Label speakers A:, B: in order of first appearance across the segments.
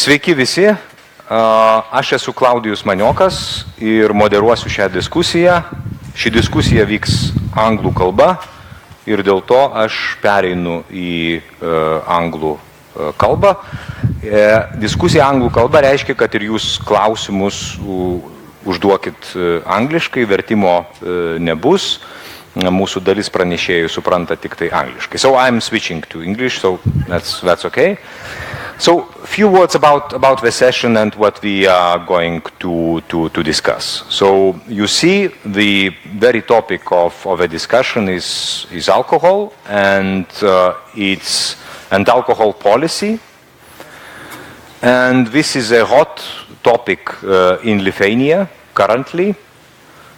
A: Sveiki visi, aš esu Klaudijus Maniokas ir moderuosiu šią diskusiją. Ši diskusija vyks anglų kalba ir dėl to aš pereinu į anglų kalbą. Diskusija anglų kalba reiškia, kad ir jūs klausimus užduokit angliškai, vertimo nebus. Mūsų dalis pranešėjų supranta tik tai angliškai. So I'm switching to English, so that's okay. So few words about the session and what we are going to discuss. So you see the very topic of a discussion is alcohol and alcohol policy. And this is a hot topic in Lithuania currently,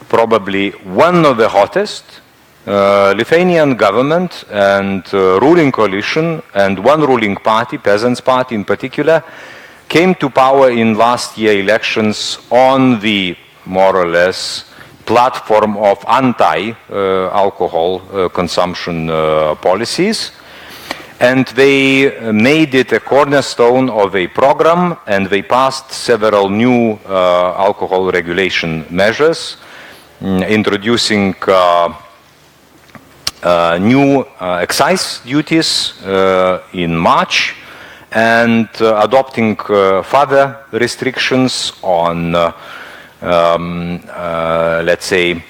A: probably one of the hottest. Lithuanian government and ruling coalition and one ruling party, Peasants' Party in particular, came to power in last year elections on the more or less platform of anti-alcohol consumption policies. And they made it a cornerstone of a program, and they passed several new alcohol regulation measures, introducing new excise duties in March and adopting further restrictions on, let's say,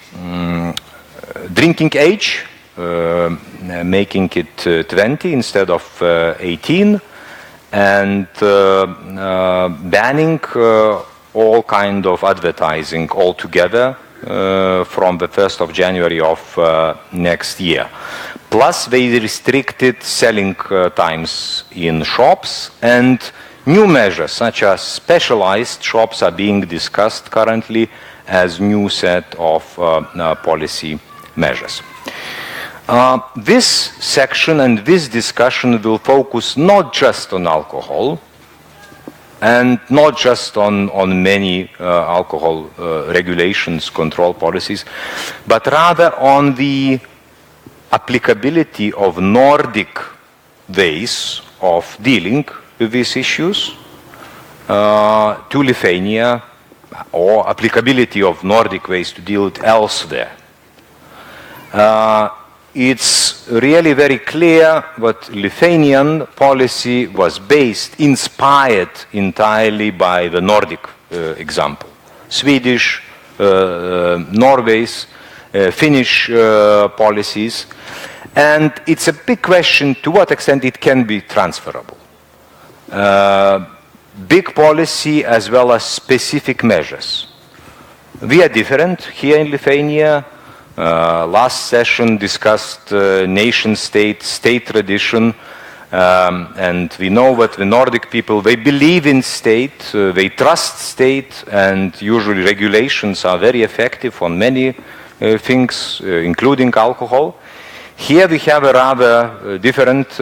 A: drinking age, making it 20 instead of 18, and banning all kind of advertising altogether from the 1st of January of next year. Plus, they restricted selling times in shops, and new measures such as specialized shops are being discussed currently as new set of policy measures. This section and this discussion will focus not just on alcohol, and not just on many alcohol regulations, control policies, but rather on the applicability of Nordic ways of dealing with these issues to Lithuania, or applicability of Nordic ways to deal with elsewhere. It's really very clear that Lithuanian policy was inspired entirely by the Nordic example. Swedish, Norway's, Finnish policies. And it's a big question to what extent it can be transferable. Big policy as well as specific measures. We are different here in Lithuania. Last session discussed nation-state, state tradition, and we know that the Nordic people, they believe in state, they trust state, and usually regulations are very effective on many things, including alcohol. Here we have a rather different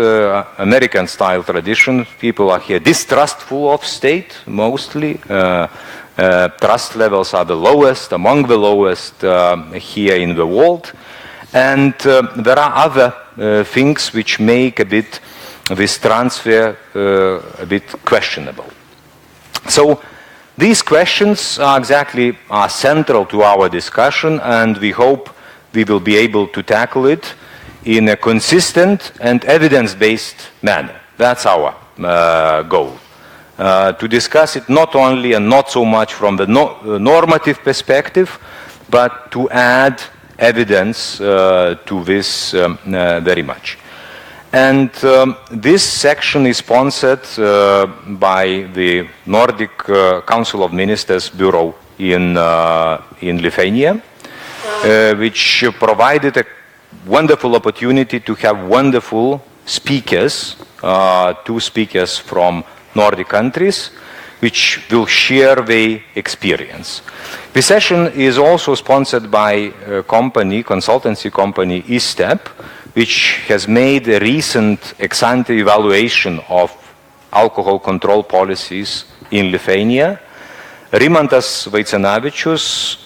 A: American-style tradition. People are here distrustful of state, mostly. Trust levels are the lowest, among the lowest here in the world. And there are other things which make this transfer a bit questionable. So these questions are central to our discussion, and we hope we will be able to tackle it in a consistent and evidence-based manner. That's our goal. To discuss it not only and not so much from the normative perspective, but to add evidence to this very much. And this section is sponsored by the Nordic Council of Ministers Bureau in Lithuania, which provided a wonderful opportunity to have wonderful speakers, two speakers from Nordic countries, which will share their experience. The session is also sponsored by a consultancy company, ESTEP, which has made a recent ex-ante evaluation of alcohol control policies in Lithuania. Rimantas Vaicenavičius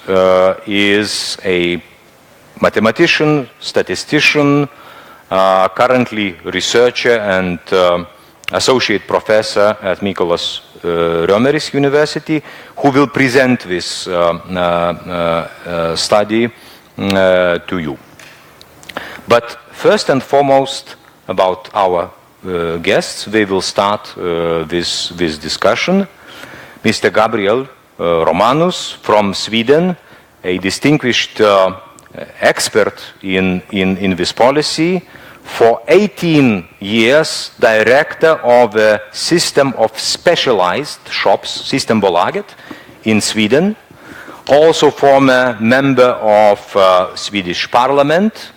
A: is a mathematician, statistician, currently researcher and associate professor at Mykolas Riomeris University, who will present this study to you. But first and foremost, about our guests, we will start this discussion. Mr. Gabriel Romanus from Sweden, a distinguished expert in this policy, for 18 years director of a system of specialized shops, Systembolaget, in Sweden, also former member of Swedish Parliament,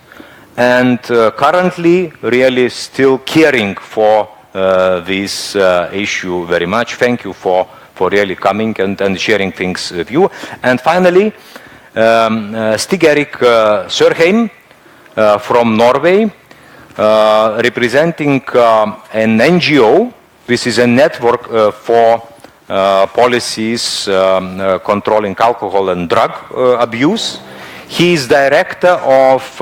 A: and currently really still caring for this issue very much. Thank you for really coming and sharing things with you. And finally, Stig Erik Sørheim from Norway, representing an NGO. This is a network for policies controlling alcohol and drug abuse. He is director of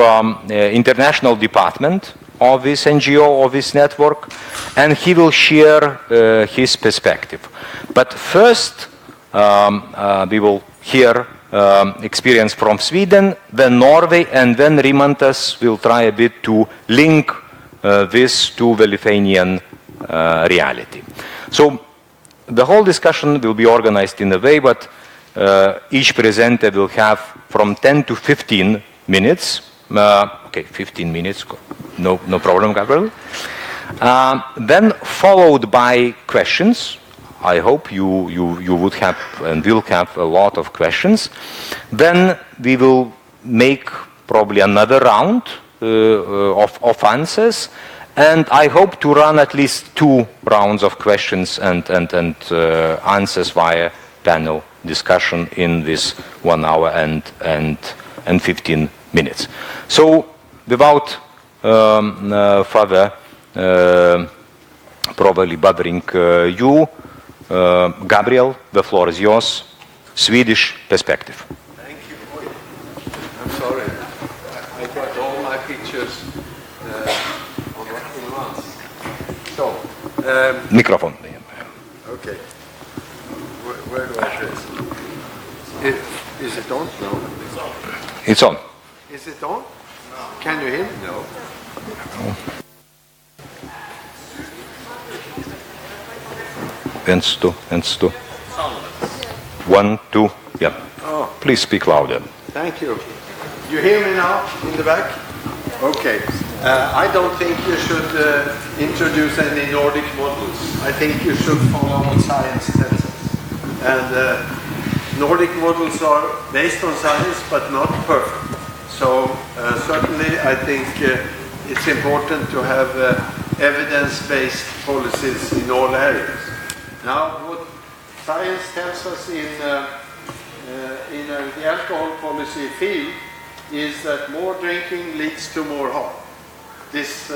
A: international department of this NGO, of this network, and he will share his perspective. But first, we will hear experience from Sweden, then Norway, and then Rimantas will try a bit to link this to the Lithuanian reality. So the whole discussion will be organized in a way, but each presenter will have from 10 to 15 minutes. Okay, 15 minutes, no problem, Gabriel. Then followed by questions. I hope you would have and will have a lot of questions. Then we will make probably another round of answers, and I hope to run at least 2 rounds of questions and answers via panel discussion in this 1 hour and 15 minutes. So without further probably bothering you, Gabriel, the floor is yours. Swedish perspective.
B: Thank you. I'm sorry. I got all my pictures on once. So,
A: Microphone.
B: okay. Where do I press? Is it on? No.
A: It's on.
B: Is it on? No. Can you hear me? No.
A: And 2. 1, 2. Yeah.
B: Oh.
A: Please speak louder.
B: Thank you. You hear me now in the back? Okay. I don't think you should introduce any Nordic models. I think you should follow what science tells us. And Nordic models are based on science, but not perfect. So certainly I think it's important to have evidence-based policies in all areas. Now, what science tells us in the alcohol policy field is that more drinking leads to more harm. This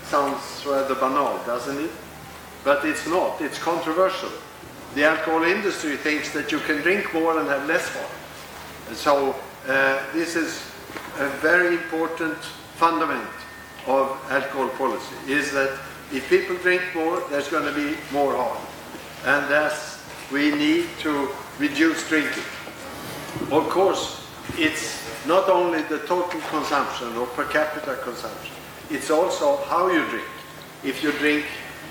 B: sounds rather banal, doesn't it? But it's not. It's controversial. The alcohol industry thinks that you can drink more and have less harm. And so this is a very important fundament of alcohol policy, is that if people drink more, there's going to be more harm. And thus we need to reduce drinking. Of course, it's not only the total consumption or per capita consumption, it's also how you drink. If you drink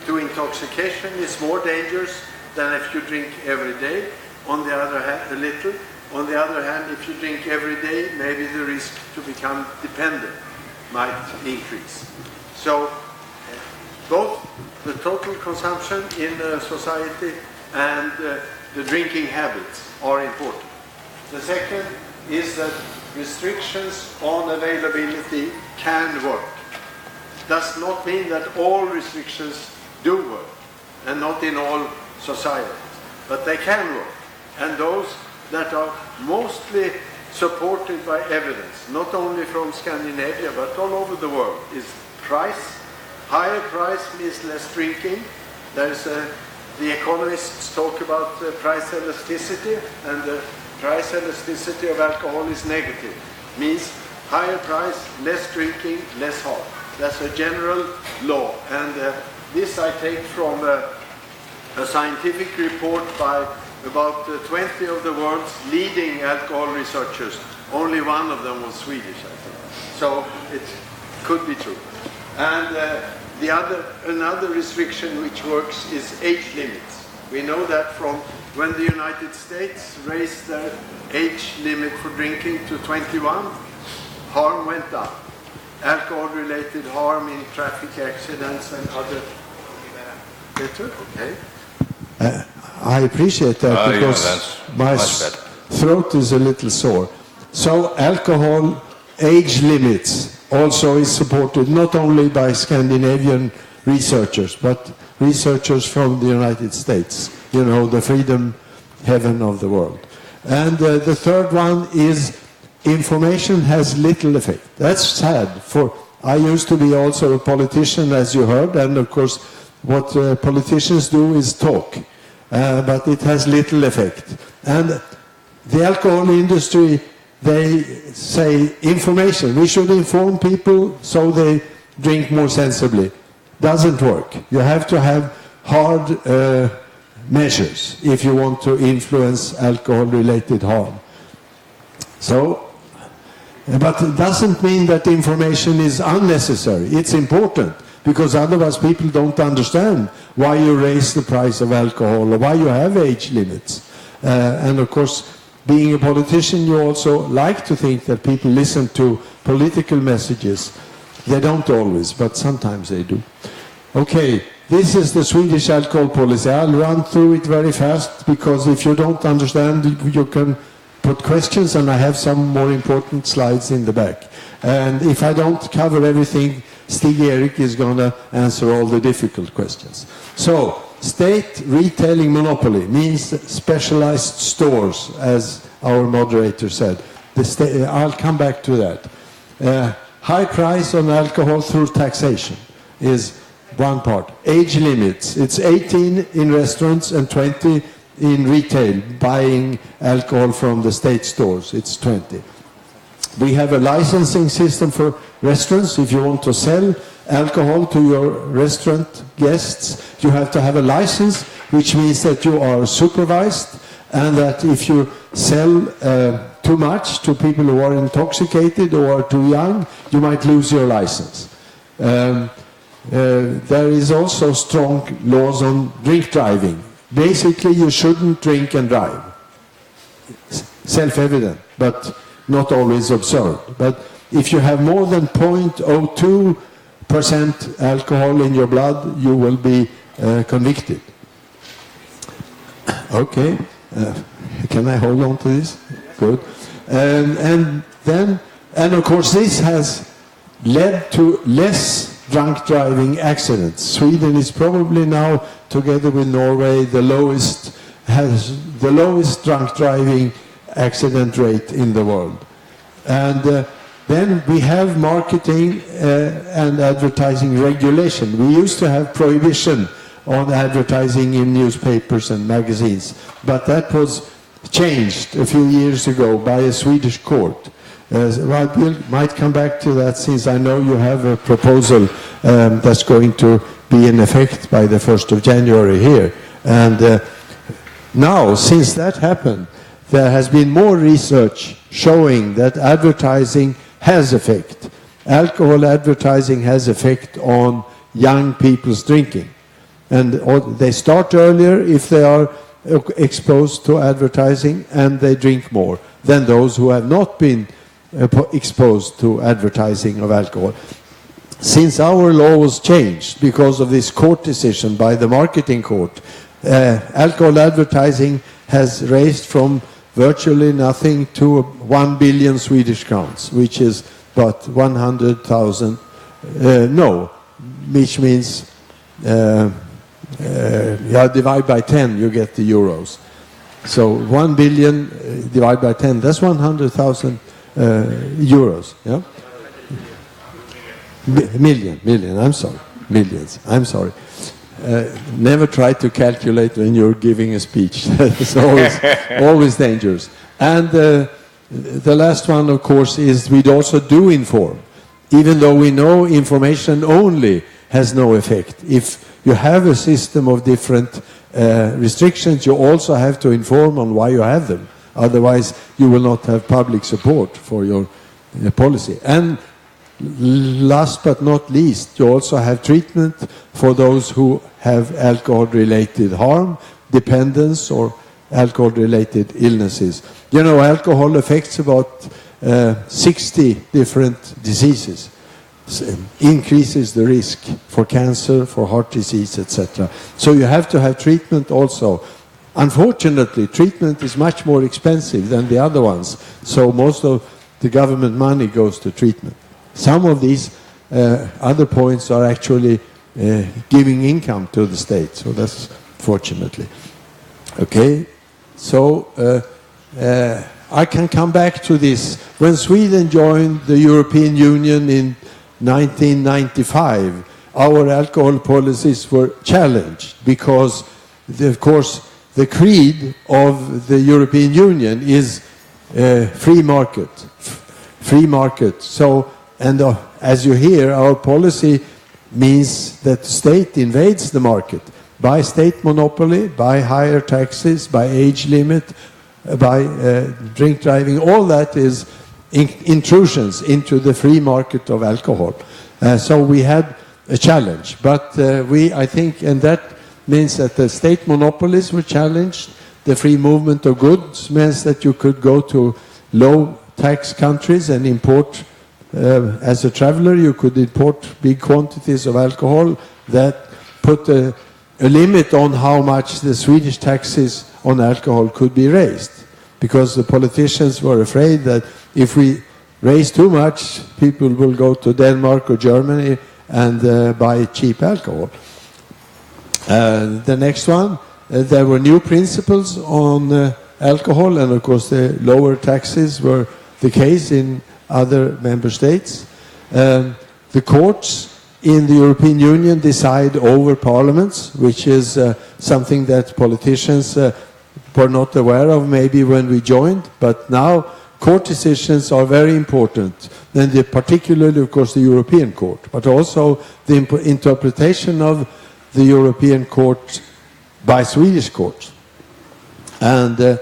B: to intoxication, it's more dangerous than if you drink every day. On the other hand, a little. On the other hand, if you drink every day, maybe the risk to become dependent might increase. So both the total consumption in the society and the drinking habits are important. The second is that restrictions on availability can work. Does not mean that all restrictions do work, and not in all societies, but they can work. And those that are mostly supported by evidence, not only from Scandinavia, but all over the world, is price. Higher price means less drinking. There's the economists talk about price elasticity, and the price elasticity of alcohol is negative. Means higher price, less drinking, less harm. That's a general law, and This I take from a scientific report by about 20 of the world's leading alcohol researchers. Only one of them was Swedish, I think. So it could be true. And another restriction which works is age limits. We know that from when the United States raised their age limit for drinking to 21, harm went up. Alcohol-related harm in traffic accidents and other... Better? Okay.
C: I appreciate that because my throat is a little sore. So alcohol age limits also is supported not only by Scandinavian researchers, but researchers from the United States, you know, the freedom heaven of the world. And the third one is information has little effect. That's sad. I used to be also a politician, as you heard, and of course what politicians do is talk, but it has little effect. And the alcohol industry, they say information. We should inform people so they drink more sensibly. Doesn't work. You have to have hard measures if you want to influence alcohol-related harm. So, but it doesn't mean that information is unnecessary. It's important, because otherwise people don't understand why you raise the price of alcohol or why you have age limits. And of course, being a politician, you also like to think that people listen to political messages. They don't always, but sometimes they do. Okay, this is the Swedish alcohol policy. I'll run through it very fast, because if you don't understand, you can put questions, and I have some more important slides in the back. And if I don't cover everything, Stig Erik is going to answer all the difficult questions. So, state retailing monopoly means specialized stores, as our moderator said. I'll come back to that. High price on alcohol through taxation is one part. Age limits. It's 18 in restaurants and 20 in retail, buying alcohol from the state stores. It's 20. We have a licensing system for restaurants. If you want to sell alcohol to your restaurant guests, you have to have a license, which means that you are supervised, and that if you sell too much to people who are intoxicated or are too young, you might lose your license. There is also strong laws on drink driving. Basically, you shouldn't drink and drive. Self-evident, but not always observed. But if you have more than 0.02% alcohol in your blood, you will be convicted. Okay, can I hold on to this? Good. And of course, this has led to less drunk driving accidents. Sweden is probably now, together with Norway, has the lowest drunk driving accident rate in the world. And then we have marketing and advertising regulation. We used to have prohibition on advertising in newspapers and magazines, but that was changed a few years ago by a Swedish court. Well, we might come back to that, since I know you have a proposal that's going to be in effect by the 1st of January here. And now, since that happened, there has been more research showing that advertising has effect. Alcohol advertising has effect on young people's drinking. And they start earlier if they are exposed to advertising, and they drink more than those who have not been exposed to advertising of alcohol. Since our law was changed because of this court decision by the marketing court, alcohol advertising has raised from virtually nothing to 1 billion Swedish crowns, which is about 100,000, which means, divide by 10, you get the euros. So 1 billion divided by 10, that's 100,000 euros, yeah? Million, I'm sorry. Millions, I'm sorry. Never try to calculate when you're giving a speech. It's always dangerous. And the last one, of course, is we also do inform. Even though we know information only has no effect. If you have a system of different restrictions, you also have to inform on why you have them. Otherwise, you will not have public support for your policy. And last but not least, you also have treatment for those who have alcohol-related harm, dependence, or alcohol-related illnesses. You know, alcohol affects about 60 different diseases. Increases the risk for cancer, for heart disease, etc. So you have to have treatment also. Unfortunately, treatment is much more expensive than the other ones, so most of the government money goes to treatment. Some of these other points are actually giving income to the state, so that's fortunately. Okay, so I can come back to this. When Sweden joined the European Union in 1995, our alcohol policies were challenged because, of course, the creed of the European Union is free market. Free market. So, and as you hear, our policy means that the state invades the market by state monopoly, by higher taxes, by age limit, by drink driving. All that is intrusions into the free market of alcohol. So we had a challenge, but I think, and that means that the state monopolies were challenged. The free movement of goods means that you could go to low tax countries and import, as a traveler, you could import big quantities of alcohol. That put a limit on how much the Swedish taxes on alcohol could be raised, because the politicians were afraid that if we raise too much, people will go to Denmark or Germany and buy cheap alcohol. The next one, there were new principles on alcohol, and of course the lower taxes were the case in other member states. The courts in the European Union decide over parliaments, which is something that politicians were not aware of maybe when we joined, but now court decisions are very important, and particularly, of course, the European Court, but also the interpretation of the European Court by Swedish courts. And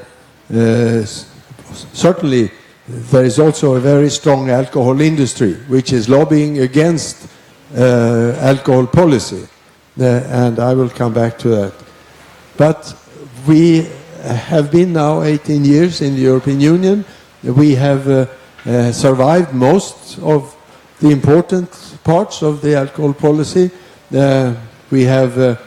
C: certainly there is also a very strong alcohol industry which is lobbying against alcohol policy, and I will come back to that. But we have been now 18 years in the European Union. We have survived most of the important parts of the alcohol policy. We have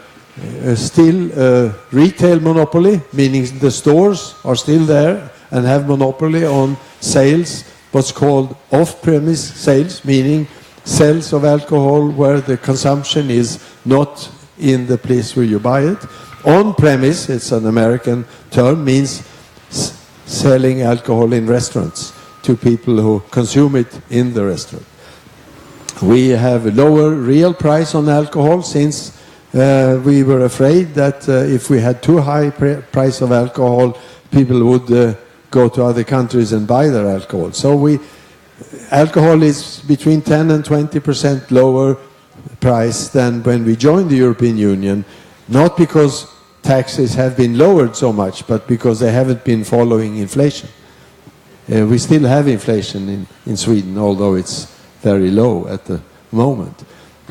C: still a retail monopoly, meaning the stores are still there and have monopoly on sales, what's called off-premise sales, meaning sales of alcohol where the consumption is not in the place where you buy it. On-premise, it's an American term, means selling alcohol in restaurants to people who consume it in the restaurant. We have a lower real price on alcohol since we were afraid that if we had too high price of alcohol, people would go to other countries and buy their alcohol. So alcohol is between 10 and 20% lower price than when we joined the European Union, not because taxes have been lowered so much, but because they haven't been following inflation. We still have inflation in Sweden, although it's very low at the moment.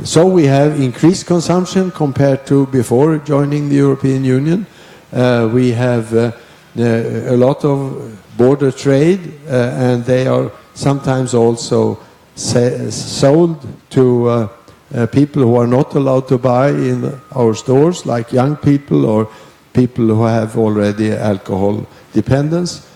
C: So we have increased consumption compared to before joining the European Union. We have a lot of border trade, and they are sometimes also sold to people who are not allowed to buy in our stores, like young people or people who have already alcohol dependence.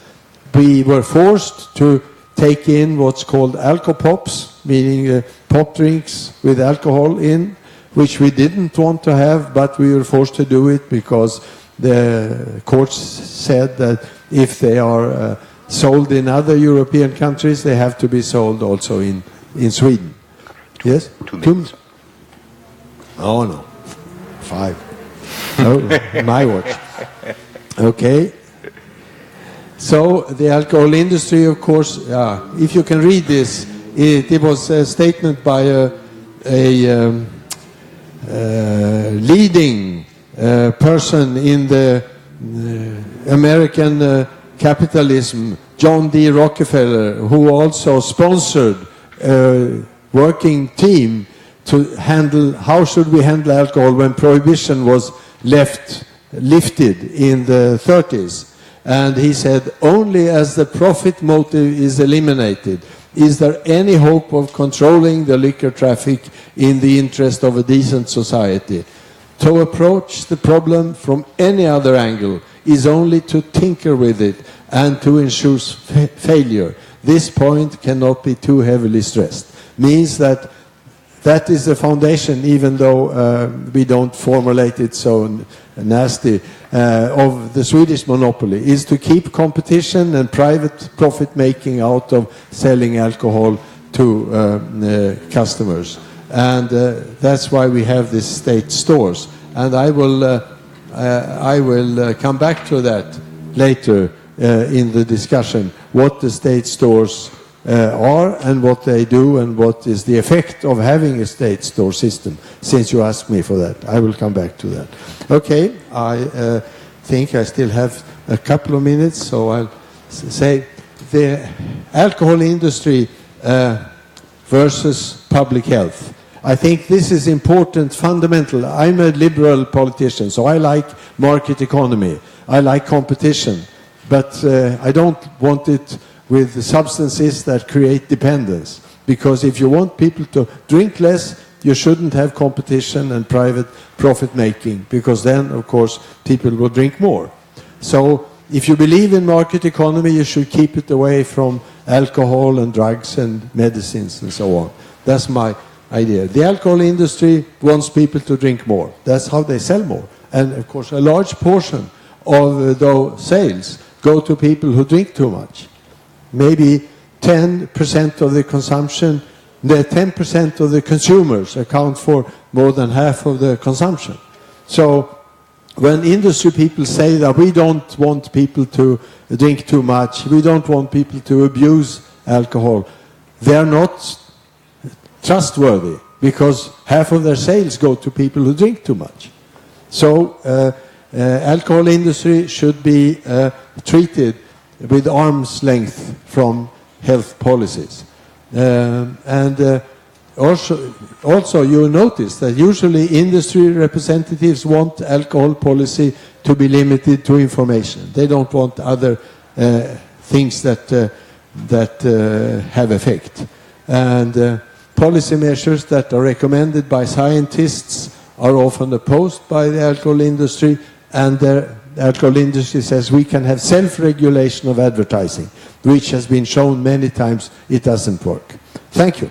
C: We were forced to take in what's called alcopops, meaning pop drinks with alcohol in, which we didn't want to have, but we were forced to do it because the courts said that if they are sold in other European countries, they have to be sold also in Sweden. Yes?
A: 2 minutes.
C: Oh, no. 5. Oh, my watch. Okay. So the alcohol industry, of course, if you can read this, it was a statement by a leading person in the American capitalism, John D. Rockefeller, who also sponsored a working team to handle how should we handle alcohol when prohibition was lifted in the 30s. And he said, only as the profit motive is eliminated is there any hope of controlling the liquor traffic in the interest of a decent society. To approach the problem from any other angle is only to tinker with it and to ensure failure. This point cannot be too heavily stressed. Means that that is the foundation, even though we don't formulate it so nasty, of the Swedish monopoly, is to keep competition and private profit making out of selling alcohol to customers. And that's why we have these state stores. And I will come back to that later in the discussion, what the state stores are and what they do and what is the effect of having a state store system. Since you asked me for that, I will come back to that. Okay, I think I still have a couple of minutes, so I'll say the alcohol industry versus public health. I think this is important, fundamental. I'm a liberal politician, so I like market economy. I like competition, but I don't want it with the substances that create dependence. Because if you want people to drink less, you shouldn't have competition and private profit making, because then, of course, people will drink more. So if you believe in market economy, you should keep it away from alcohol and drugs and medicines and so on. That's my idea. The alcohol industry wants people to drink more. That's how they sell more. And of course, a large portion of those sales go to people who drink too much. Maybe 10% of the consumption, the 10% of the consumers account for more than half of the consumption. So when industry people say that we don't want people to drink too much, we don't want people to abuse alcohol, they are not trustworthy, because half of their sales go to people who drink too much. So alcohol industry should be treated with arm's length from health policies. Also you notice that usually industry representatives want alcohol policy to be limited to information. They don't want other things that have effect. And policy measures that are recommended by scientists are often opposed by the alcohol industry, and the alcohol industry says we can have self-regulation of advertising, which has been shown many times it doesn't work. Thank you.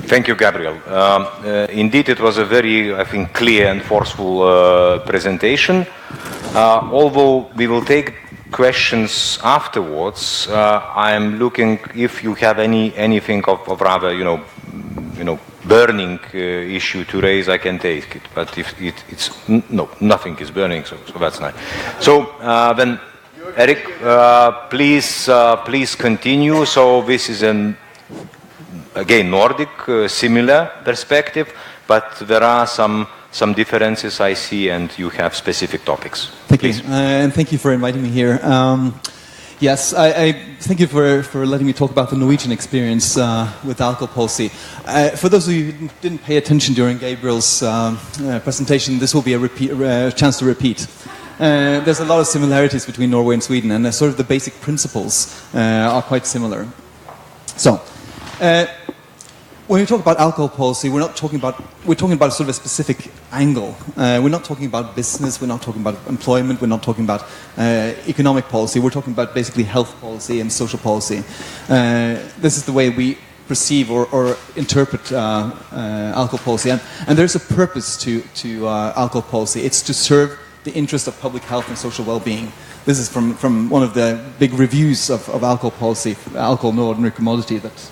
A: Thank you, Gabriel. Indeed, it was a very, I think, clear and forceful presentation. Although we will take questions afterwards, I am looking if you have anything of rather, burning issue to raise, I can take it. But if it's no, nothing is burning, so that's nice. So then, Erik, please continue. So this is again Nordic, similar perspective, but there are some differences I see, and you have specific topics.
D: Thank you, and thank you for inviting me here. Yes, I thank you for letting me talk about the Norwegian experience with alcohol policy. For those of you who didn't pay attention during Gabriel's presentation, this will be a chance to repeat. There's a lot of similarities between Norway and Sweden, and sort of the basic principles are quite similar. So, when we talk about alcohol policy, we're talking about sort of a specific angle. We're not talking about business, we're not talking about employment, we're not talking about economic policy, we're talking about basically health policy and social policy. This is the way we perceive or interpret alcohol policy. And there's a purpose to alcohol policy. It's to serve the interest of public health and social well-being. This is from one of the big reviews of alcohol policy, alcohol, no ordinary commodity, that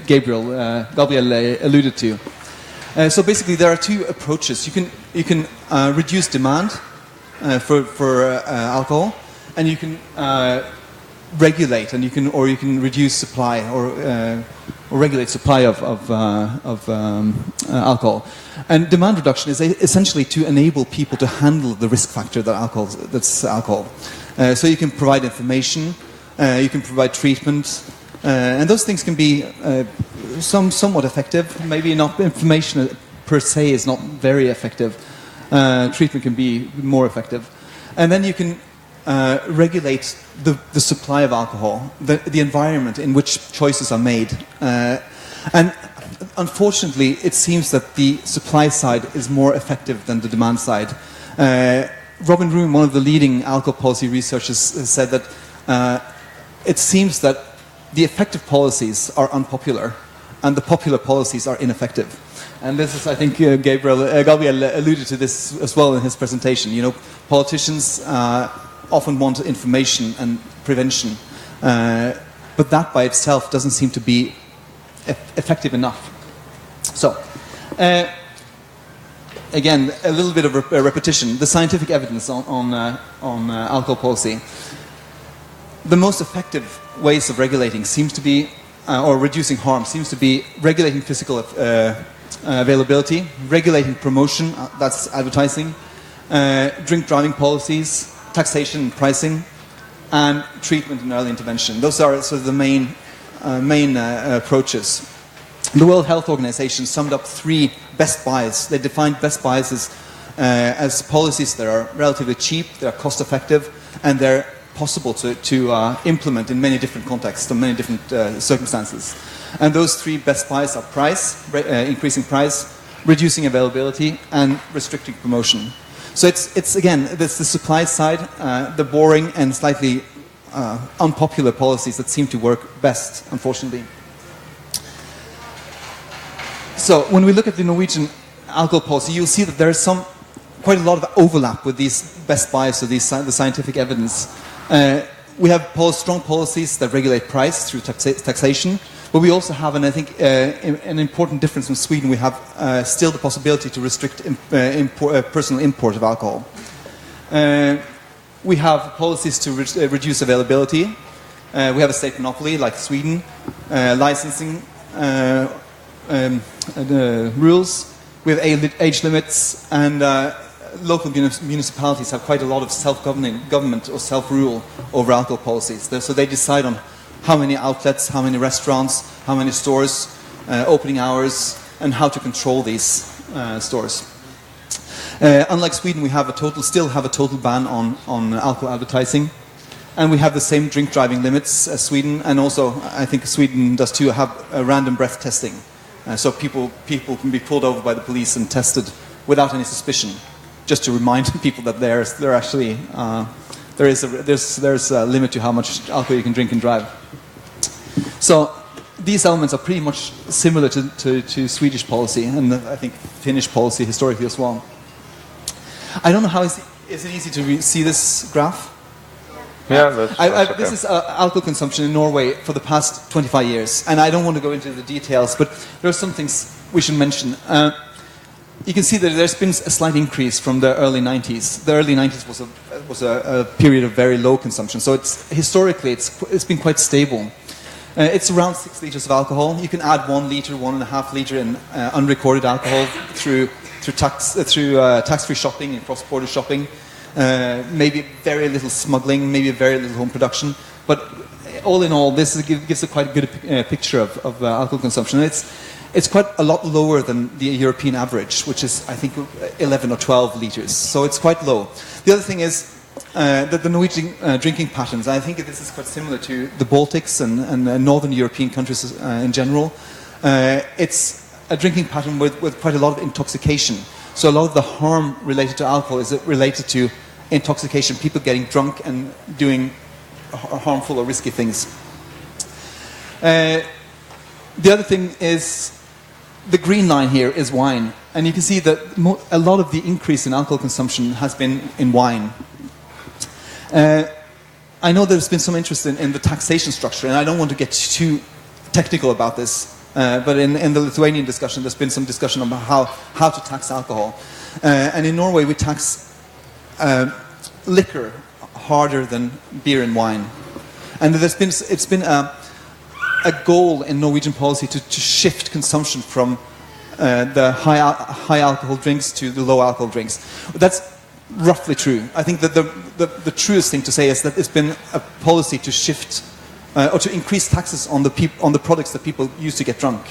D: Gabriel alluded to. So basically, there are two approaches. You can reduce demand for alcohol, and you can regulate, and you can reduce supply, or regulate supply of alcohol. And demand reduction is essentially to enable people to handle the risk factor that's alcohol. So you can provide information, you can provide treatment, and those things can be somewhat effective. Maybe not information per se is not very effective. Treatment can be more effective. And then you can regulate the supply of alcohol, the environment in which choices are made. And unfortunately, it seems that the supply side is more effective than the demand side. Robin Room, one of the leading alcohol policy researchers, said that it seems that the effective policies are unpopular and the popular policies are ineffective. And this is, I think, Gabriel alluded to this as well in his presentation. You know, politicians often want information and prevention, but that by itself doesn't seem to be effective enough. So, again, a little bit of repetition. The scientific evidence on alcohol policy. The most effective ways of regulating seems to be, or reducing harm, seems to be regulating physical availability, regulating promotion, that's advertising, drink driving policies, taxation and pricing, and treatment and early intervention. Those are sort of the main approaches. The World Health Organization summed up 3 best buys. They defined best buys as policies that are relatively cheap, they are cost effective, and they're possible to implement in many different contexts, in many different circumstances. And those 3 best buys are price, increasing price, reducing availability, and restricting promotion. So it's again, there's the supply side, the boring and slightly unpopular policies that seem to work best, unfortunately. So when we look at the Norwegian alcohol policy, you'll see that there is quite a lot of overlap with these best buys, so the scientific evidence. We have strong policies that regulate price through taxation, but we also have, and I think an important difference from Sweden, we have still the possibility to restrict personal import of alcohol. We have policies to reduce availability. We have a state monopoly like Sweden, licensing rules. We have age limits, and local municipalities have quite a lot of self-government or self-rule over alcohol policies. So they decide on how many outlets, how many restaurants, how many stores, opening hours, and how to control these stores. Unlike Sweden, we still have a total ban on alcohol advertising, and we have the same drink driving limits as Sweden, and also I think Sweden does too have random breath testing, so people can be pulled over by the police and tested without any suspicion, just to remind people that there's a limit to how much alcohol you can drink and drive. So these elements are pretty much similar to Swedish policy, and I think Finnish policy historically as well. I don't know how is it easy to see this graph?
A: Yeah, that's okay.
D: This is alcohol consumption in Norway for the past 25 years, and I don't want to go into the details, but there are some things we should mention. You can see that there's been a slight increase from the early 90s. The early 90s was a period of very low consumption, so historically it's been quite stable. It's around 6 liters of alcohol. You can add 1 liter, 1.5 liter in unrecorded alcohol through tax-free shopping and cross-border shopping. Maybe very little smuggling, maybe very little home production. But all in all, this gives a quite good picture of alcohol consumption. It's quite a lot lower than the European average, which is, I think, 11 or 12 liters. So it's quite low. The other thing is that the Norwegian drinking patterns, I think this is quite similar to the Baltics and northern European countries in general. It's a drinking pattern with quite a lot of intoxication. So a lot of the harm related to alcohol is related to intoxication, people getting drunk and doing harmful or risky things. The other thing is, the green line here is wine. And you can see that a lot of the increase in alcohol consumption has been in wine. I know there's been some interest in the taxation structure, and I don't want to get too technical about this, but in the Lithuanian discussion, there's been some discussion about how to tax alcohol. And in Norway, we tax liquor harder than beer and wine. And it's been a goal in Norwegian policy to shift consumption from the high alcohol drinks to the low alcohol drinks. That's roughly true. I think that the truest thing to say is that it's been a policy to shift or to increase taxes on the products that people use to get drunk.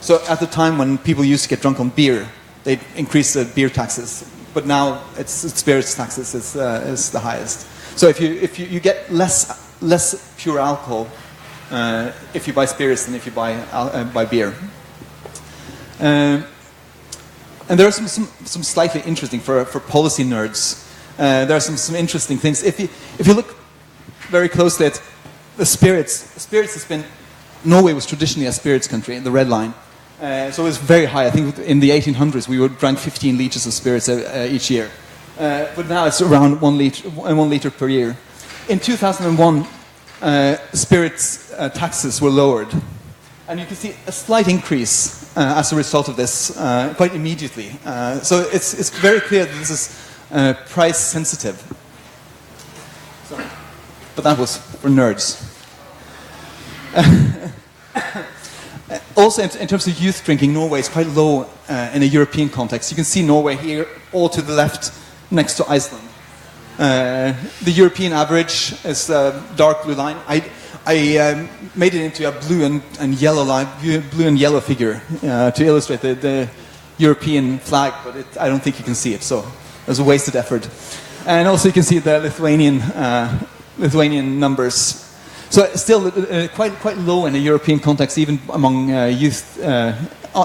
D: So at the time when people used to get drunk on beer, they increased the beer taxes, but now it's spirits taxes is the highest. So if you get less pure alcohol if you buy spirits than if you buy beer. And there are some slightly interesting for policy nerds. There are some interesting things. If you look very closely at the spirits has been, Norway was traditionally a spirits country in the red line. So it was very high. I think in the 1800s we drank 15 liters of spirits each year. But now it's around 1 liter per year. In 2001, spirits taxes were lowered. And you can see a slight increase as a result of this quite immediately. So it's very clear that this is price sensitive. Sorry. But that was for nerds. Also, in terms of youth drinking, Norway is quite low in a European context. You can see Norway here, all to the left, next to Iceland. The European average is a dark blue line. I made it into a blue and yellow line, blue and yellow figure to illustrate the European flag, but I don't think you can see it, so it was a wasted effort. And also you can see the Lithuanian numbers. So still quite low in a European context, even among youth,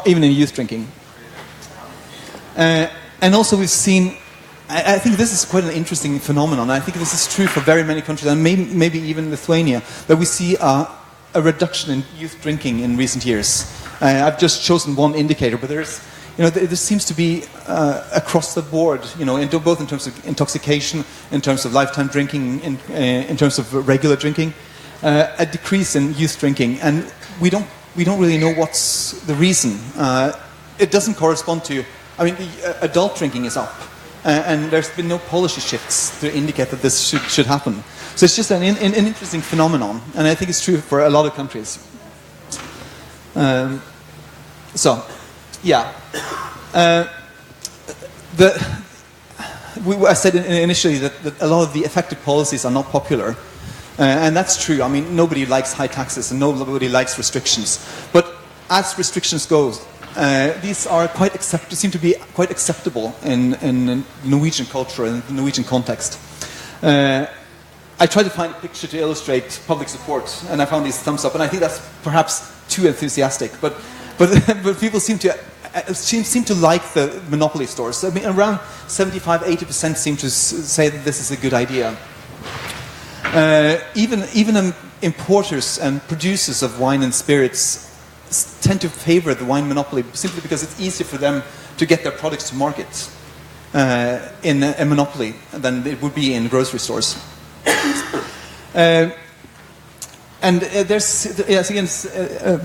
D: even in youth drinking. And also we've seen, I think this is quite an interesting phenomenon. I think this is true for very many countries, and maybe even Lithuania, that we see a reduction in youth drinking in recent years. I've just chosen one indicator, but there seems to be across the board, both in terms of intoxication, in terms of lifetime drinking, in terms of regular drinking, a decrease in youth drinking, and we don't really know what's the reason. It doesn't correspond to. I mean, adult drinking is up. And there's been no policy shifts to indicate that this should happen. So it's just an interesting phenomenon, and I think it's true for a lot of countries. I said initially that a lot of the effective policies are not popular, and that's true. I mean, nobody likes high taxes, and nobody likes restrictions. But as restrictions go, these are seem to be quite acceptable in Norwegian culture and the Norwegian context. I tried to find a picture to illustrate public support, and I found these thumbs up, and I think that's perhaps too enthusiastic. But people seem to like the monopoly stores. I mean, around 75-80% seem to say that this is a good idea. Even importers and producers of wine and spirits tend to favor the wine monopoly simply because it's easier for them to get their products to market in a monopoly than it would be in grocery stores.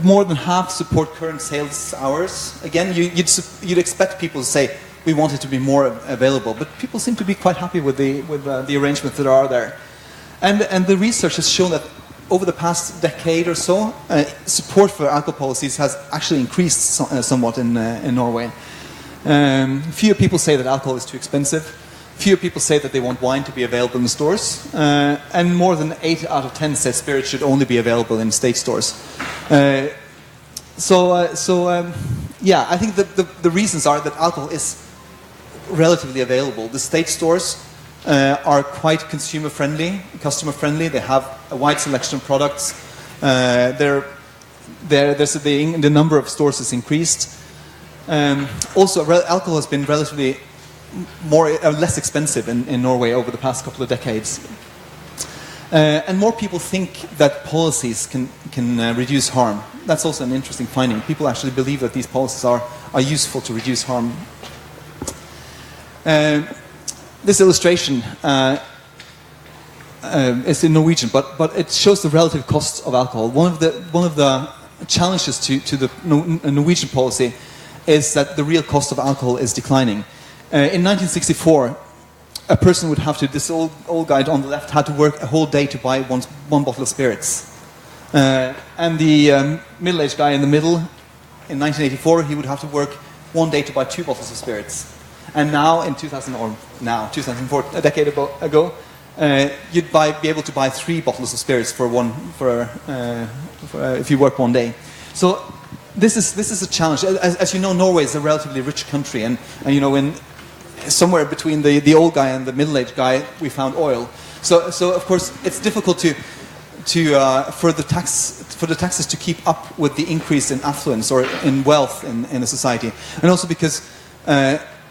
D: More than half support current sales hours. Again, you'd expect people to say we want it to be more available, but people seem to be quite happy with the arrangements that are there. And the research has shown that over the past decade or so, support for alcohol policies has actually increased somewhat in Norway. Fewer people say that alcohol is too expensive. Fewer people say that they want wine to be available in the stores. And more than 8 out of 10 say spirits should only be available in state stores. I think the reasons are that alcohol is relatively available. The state stores are quite customer friendly. They have a wide selection of products. The number of stores has increased. Also, alcohol has been relatively less expensive in Norway over the past couple of decades. And more people think that policies can reduce harm. That's also an interesting finding. People actually believe that these policies are useful to reduce harm. This illustration is in Norwegian, but it shows the relative costs of alcohol. One of the challenges to the Norwegian policy is that the real cost of alcohol is declining. In 1964, a person would have to, this old guy on the left had to work a whole day to buy one bottle of spirits. And the middle-aged guy in the middle, in 1984, he would have to work one day to buy 2 bottles of spirits. And now, in 2004, a decade ago, you'd be able to buy 3 bottles of spirits if you work one day. So this is a challenge. As you know, Norway is a relatively rich country, and you know, in somewhere between the old guy and the middle-aged guy, we found oil. So of course, it's difficult for the taxes to keep up with the increase in affluence or in wealth in a society, and also because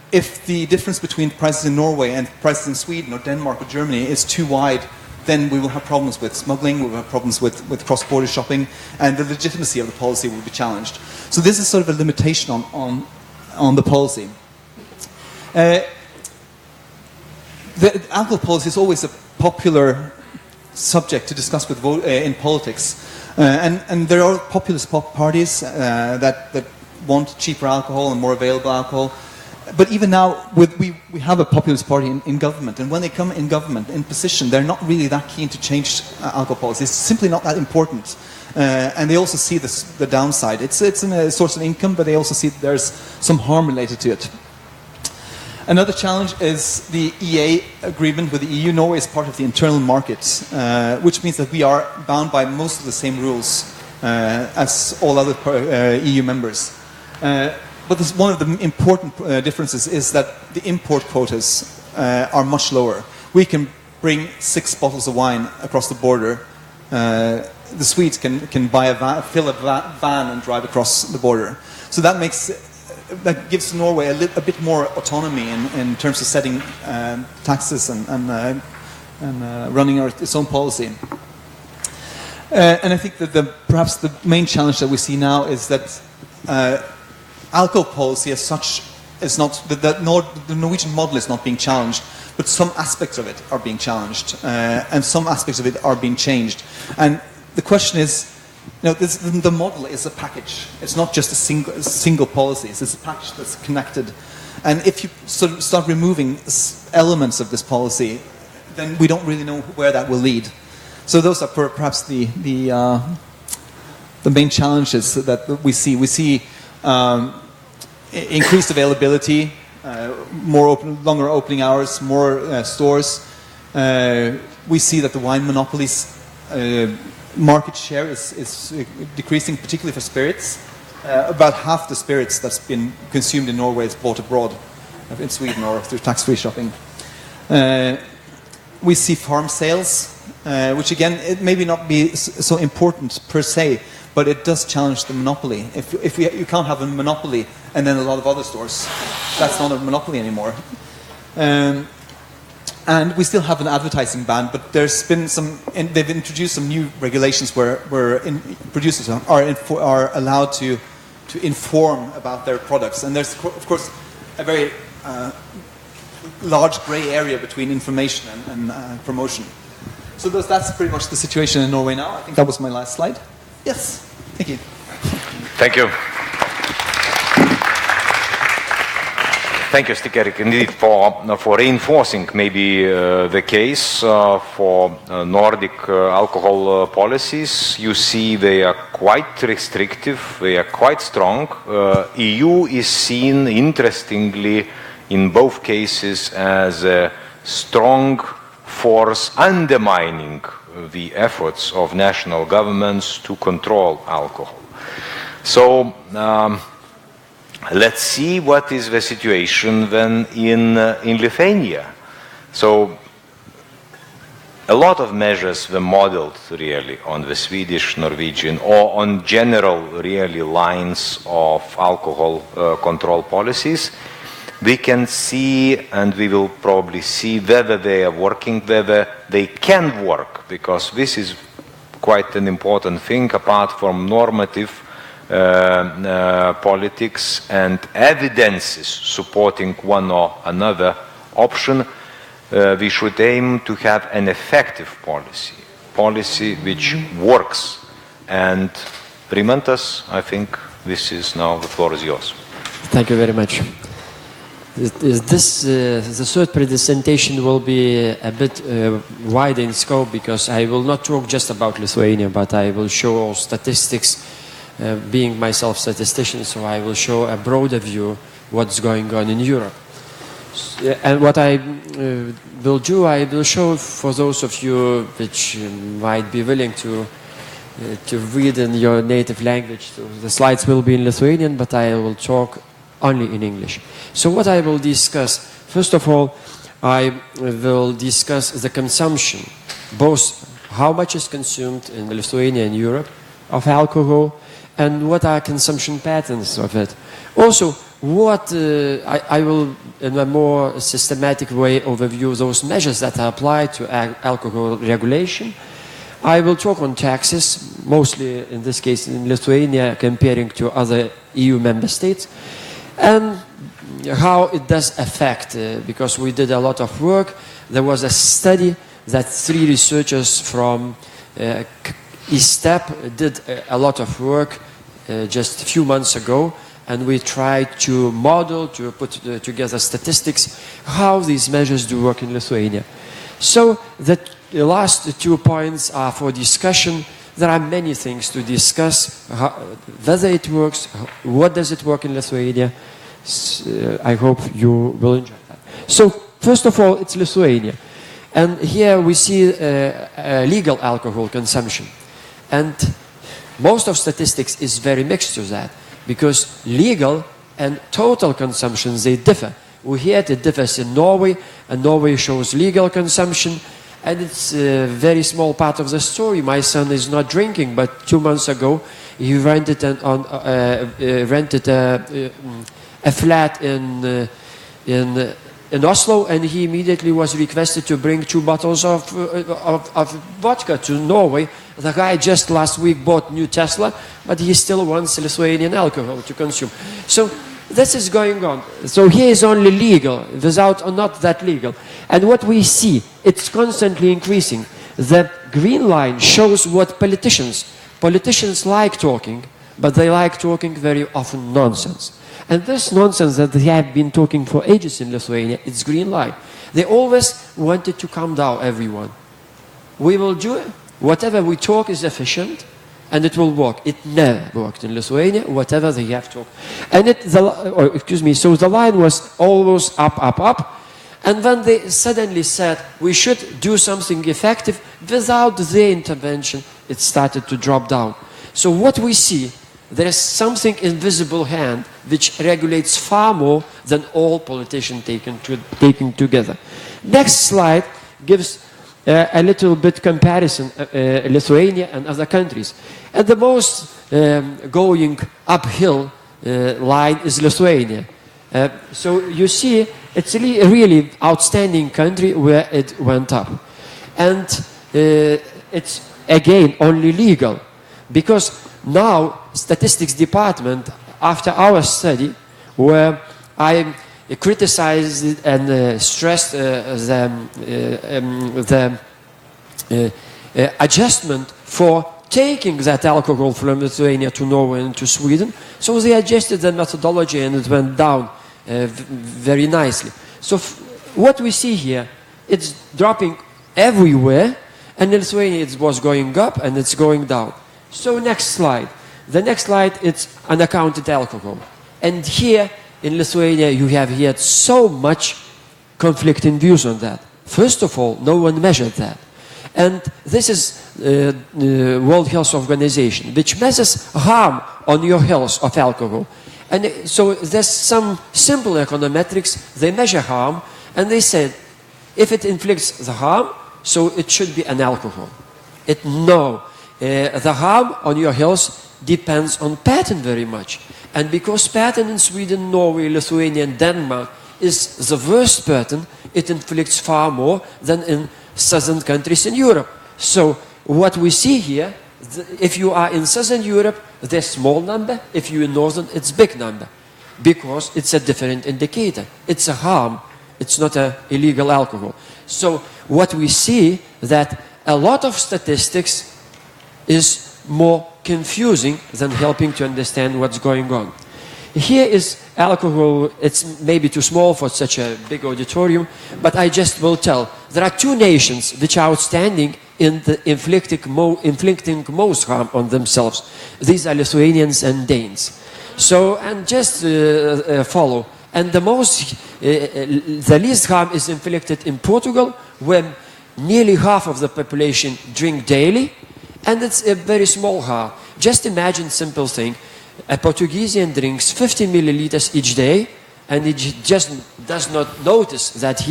D: if the difference between prices in Norway and prices in Sweden or Denmark or Germany is too wide, then we will have problems with smuggling, we will have problems with cross-border shopping, and the legitimacy of the policy will be challenged. So this is sort of a limitation on the policy. The alcohol policy is always a popular subject to discuss in politics, and there are populist parties that want cheaper alcohol and more available alcohol. But even now, we have a populist party in government, and when they come in government, in position, they're not really that keen to change alcohol policy. It's simply not that important, and they also see the downside. It's a source of income, but they also see that there's some harm related to it. Another challenge is the EA agreement with the EU. Norway is part of the internal market, which means that we are bound by most of the same rules as all other EU members. But one of the important differences is that the import quotas are much lower. We can bring 6 bottles of wine across the border. The Swedes can fill a van and drive across the border. So that gives Norway a bit more autonomy in terms of setting taxes and running its own policy. And I think that perhaps the main challenge that we see now is that alcohol policy as such is not, the Norwegian model is not being challenged, but some aspects of it are being challenged, and some aspects of it are being changed. And the question is, the model is a package. It's not just a single policy. It's a package that's connected. And if you sort of start removing elements of this policy, then we don't really know where that will lead. So those are perhaps the main challenges that we see. We see increased availability, longer opening hours, more stores. We see that the wine monopolies market share is decreasing, particularly for spirits. About half the spirits that's been consumed in Norway is bought abroad, in Sweden or through tax-free shopping. We see farm sales, which again, it may not be so important per se, but it does challenge the monopoly. If you can't have a monopoly and then a lot of other stores, that's not a monopoly anymore. And we still have an advertising ban, but there's been they've introduced some new regulations where producers are allowed to inform about their products. And there's, of course, a very large grey area between information and promotion. So that's pretty much the situation in Norway now. I think that was my last slide. Yes, thank you.
A: Thank you. Thank you, Stig Erik, indeed, for reinforcing maybe the case for Nordic alcohol policies. You see they are quite restrictive, they are quite strong. EU is seen, interestingly, in both cases as a strong force undermining the efforts of national governments to control alcohol. So, let's see what is the situation then in Lithuania. So, a lot of measures were modeled really on the Swedish, Norwegian, or on general really lines of alcohol control policies. We can see, and we will probably see whether they are working, whether they can work, because this is quite an important thing apart from normative politics and evidences supporting one or another option. We should aim to have an effective policy which works. And Rimantas, I think this is now, the floor is yours.
E: Thank you very much. The third presentation will be a bit wide in scope because I will not talk just about Lithuania, but I will show all statistics, being myself statistician, so I will show a broader view what's going on in Europe. And what I will do, I will show for those of you which might be willing to read in your native language. So the slides will be in Lithuanian, but I will talk only in English. So what I will discuss, first of all, I will discuss the consumption, both how much is consumed in Lithuania and Europe of alcohol, and what are consumption patterns of it. Also, what I will, in a more systematic way, overview those measures that are applied to alcohol regulation. I will talk on taxes, mostly in this case in Lithuania, comparing to other EU member states, and how it does affect, because we did a lot of work. There was a study that 3 researchers from ESTEP did a lot of work just a few months ago, and we tried to model, to put together statistics, how these measures do work in Lithuania. So the last 2 points are for discussion. There are many things to discuss, whether it works, what does it work in Lithuania. I hope you will enjoy that. So, first of all, it's Lithuania. And here we see legal alcohol consumption. And most of statistics is very mixed to that, because legal and total consumption, they differ. We hear it differs in Norway, and Norway shows legal consumption, and it's a very small part of the story. My son is not drinking, but 2 months ago he rented a flat in Oslo, and he immediately was requested to bring 2 bottles of vodka to Norway. The guy just last week bought new Tesla, but he still wants Lithuanian alcohol to consume. So this is going on. So here is only legal, without or not that legal. And what we see, it's constantly increasing. The green line shows what politicians like talking, but they like talking very often nonsense. And this nonsense that they have been talking for ages in Lithuania, it's green line. They always wanted to calm down everyone. We will do it. Whatever we talk is efficient, and it will work. It never worked in Lithuania, whatever they have talked. And so the line was always up, up, up. And when they suddenly said we should do something effective, without their intervention, it started to drop down. So what we see, there is something invisible hand which regulates far more than all politicians taken together. Next slide gives a little bit comparison, Lithuania and other countries. And the most going uphill line is Lithuania. So you see, it's a really outstanding country where it went up. And it's, again, only legal. Because now, Statistics Department, after our study, where I criticized and stressed the adjustment for taking that alcohol from Lithuania to Norway and to Sweden. So they adjusted the methodology and it went down very nicely. So what we see here, it's dropping everywhere, and in Lithuania it was going up and it's going down. So next slide. The next slide, it's unaccounted alcohol. And here in Lithuania you have had so much conflicting views on that. First of all, no one measured that. And this is World Health Organization, which measures harm on your health of alcohol. And so there's some simple econometrics. They measure harm, and they said, if it inflicts the harm, so it should be an alcohol. The harm on your health depends on pattern very much. And because pattern in Sweden, Norway, Lithuania, and Denmark is the worst pattern, it inflicts far more than in southern countries in Europe. So what we see here, if you are in southern Europe, there's small number. If you're in northern, it's big number. Because it's a different indicator. It's a harm. It's not an illegal alcohol. So what we see that a lot of statistics is more confusing than helping to understand what's going on. here is alcohol. It's maybe too small for such a big auditorium, but I just will tell. There are two nations which are outstanding in the inflicting most harm on themselves. These are Lithuanians and Danes. So, and just follow. And the least harm is inflicted in Portugal, where nearly half of the population drink daily, and it's a very small harm. Just imagine simple thing. A Portuguese drinks 50 milliliters each day, and he just does not notice that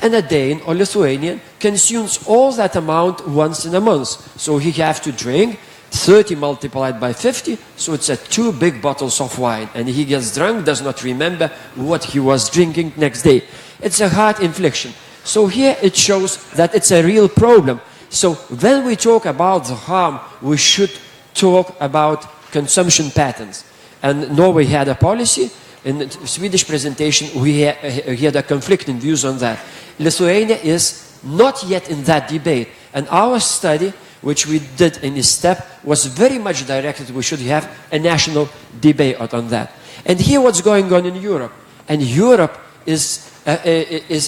E: and a Dane or Lithuanian consumes all that amount once in a month. So he has to drink 30 multiplied by 50, so it's 2 big bottles of wine. And he gets drunk, does not remember what he was drinking next day. It's a hard infliction. So here it shows that it's a real problem. So when we talk about the harm, we should talk about consumption patterns. And Norway had a policy. In the Swedish presentation, we had a conflicting views on that. Lithuania is not yet in that debate. And our study, which we did in ESTEP, was very much directed. We should have a national debate on that. And here what's going on in Europe. And Europe is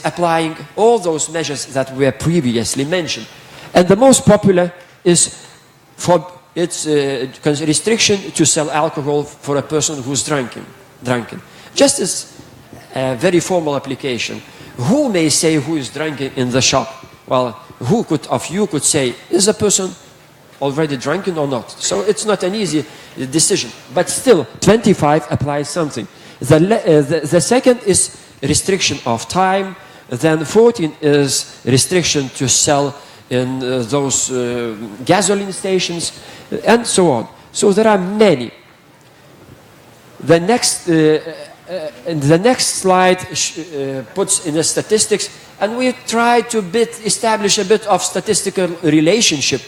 E: applying all those measures that were previously mentioned. And the most popular is for its restriction to sell alcohol for a person who's drunken. Just as a very formal application. Who may say who is drunken in the shop? Well, who of you could say, is a person already drunken or not? So it's not an easy decision. But still, 25 applies something. The second is restriction of time. Then 14 is restriction to sell in those gasoline stations, and so on. So there are many. The next slide puts in the statistics, and we try to establish a bit of statistical relationship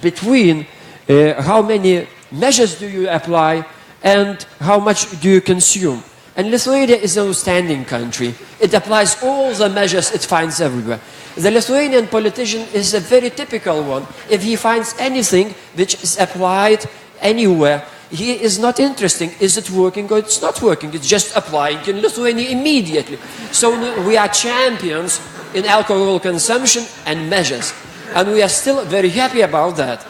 E: between how many measures do you apply and how much do you consume. And Lithuania is an outstanding country. It applies all the measures it finds everywhere. The Lithuanian politician is a very typical one. If he finds anything which is applied anywhere, he is not interesting. Is it working or it's not working? It's just applying in Lithuania immediately. So we are champions in alcohol consumption and measures. And we are still very happy about that.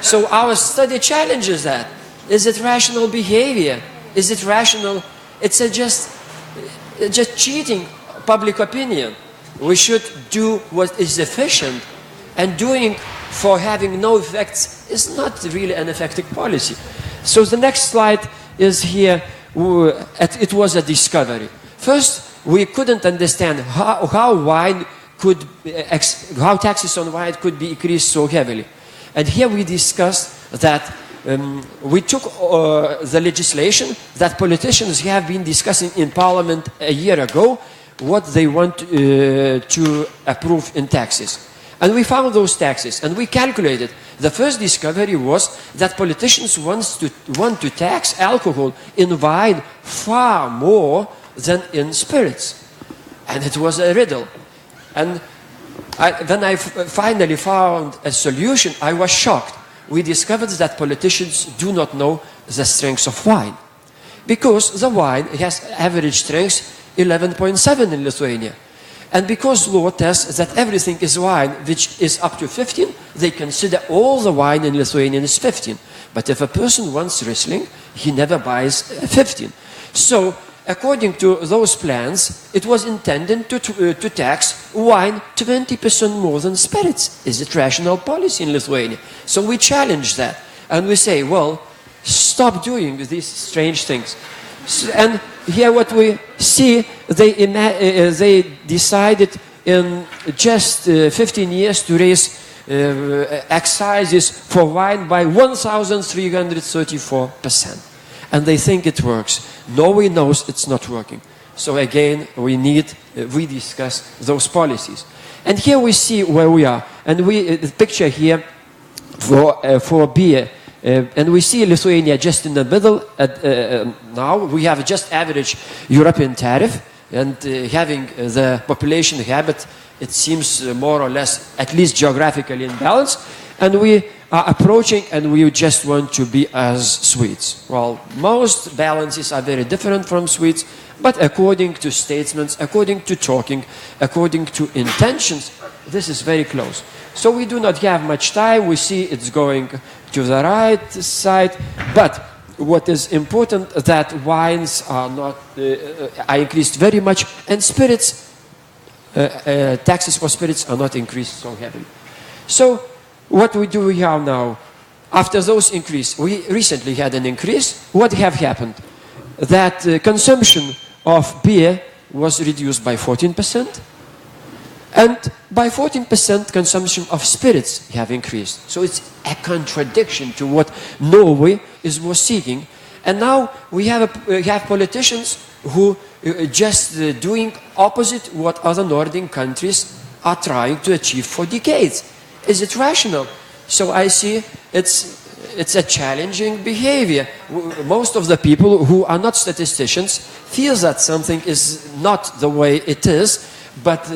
E: So our study challenges that. Is it rational behavior? Is it rational? It's just cheating public opinion. We should do what is efficient, and doing for having no effects is not really an effective policy. So the next slide is here. It was a discovery. First, we couldn't understand how taxes on wine could be increased so heavily. And here we discussed that we took the legislation that politicians have been discussing in Parliament a year ago, what they want to approve in taxes. And we found those taxes, and we calculated. The first discovery was that politicians want to tax alcohol in wine far more than in spirits. And it was a riddle. And when I finally found a solution, I was shocked. We discovered that politicians do not know the strength of wine. Because the wine has average strength 11.7 in Lithuania. And because law tells that everything is wine which is up to 15, they consider all the wine in Lithuania is 15. But if a person wants Riesling, he never buys 15. So, according to those plans, it was intended to tax wine 20% more than spirits. Is it rational policy in Lithuania? So we challenge that. And we say, well, stop doing these strange things. And here what we see, they decided in just 15 years to raise excises for wine by 1,334%. And they think it works. Norway knows it's not working. So again, we discuss those policies. And here we see where we are. And the picture here for beer. And we see Lithuania just in the middle. Now we have just average European tariff, and having the population habit, it seems more or less, at least geographically in balance. And we are approaching and we just want to be as sweets. Well, most balances are very different from sweets, but according to statements, according to talking, according to intentions, this is very close. So we do not have much time. We see it's going to the right side, but what is important that wines are not are increased very much, and spirits, taxes for spirits are not increased so heavily. So what do we have now? After those increase, we recently had an increase. What have happened? That consumption of beer was reduced by 14%, and by 14% consumption of spirits have increased. So it's a contradiction to what Norway was seeking. And now we have politicians who just doing opposite what other Nordic countries are trying to achieve for decades. Is it rational? So I see it's a challenging behavior. Most of the people who are not statisticians feel that something is not the way it is, but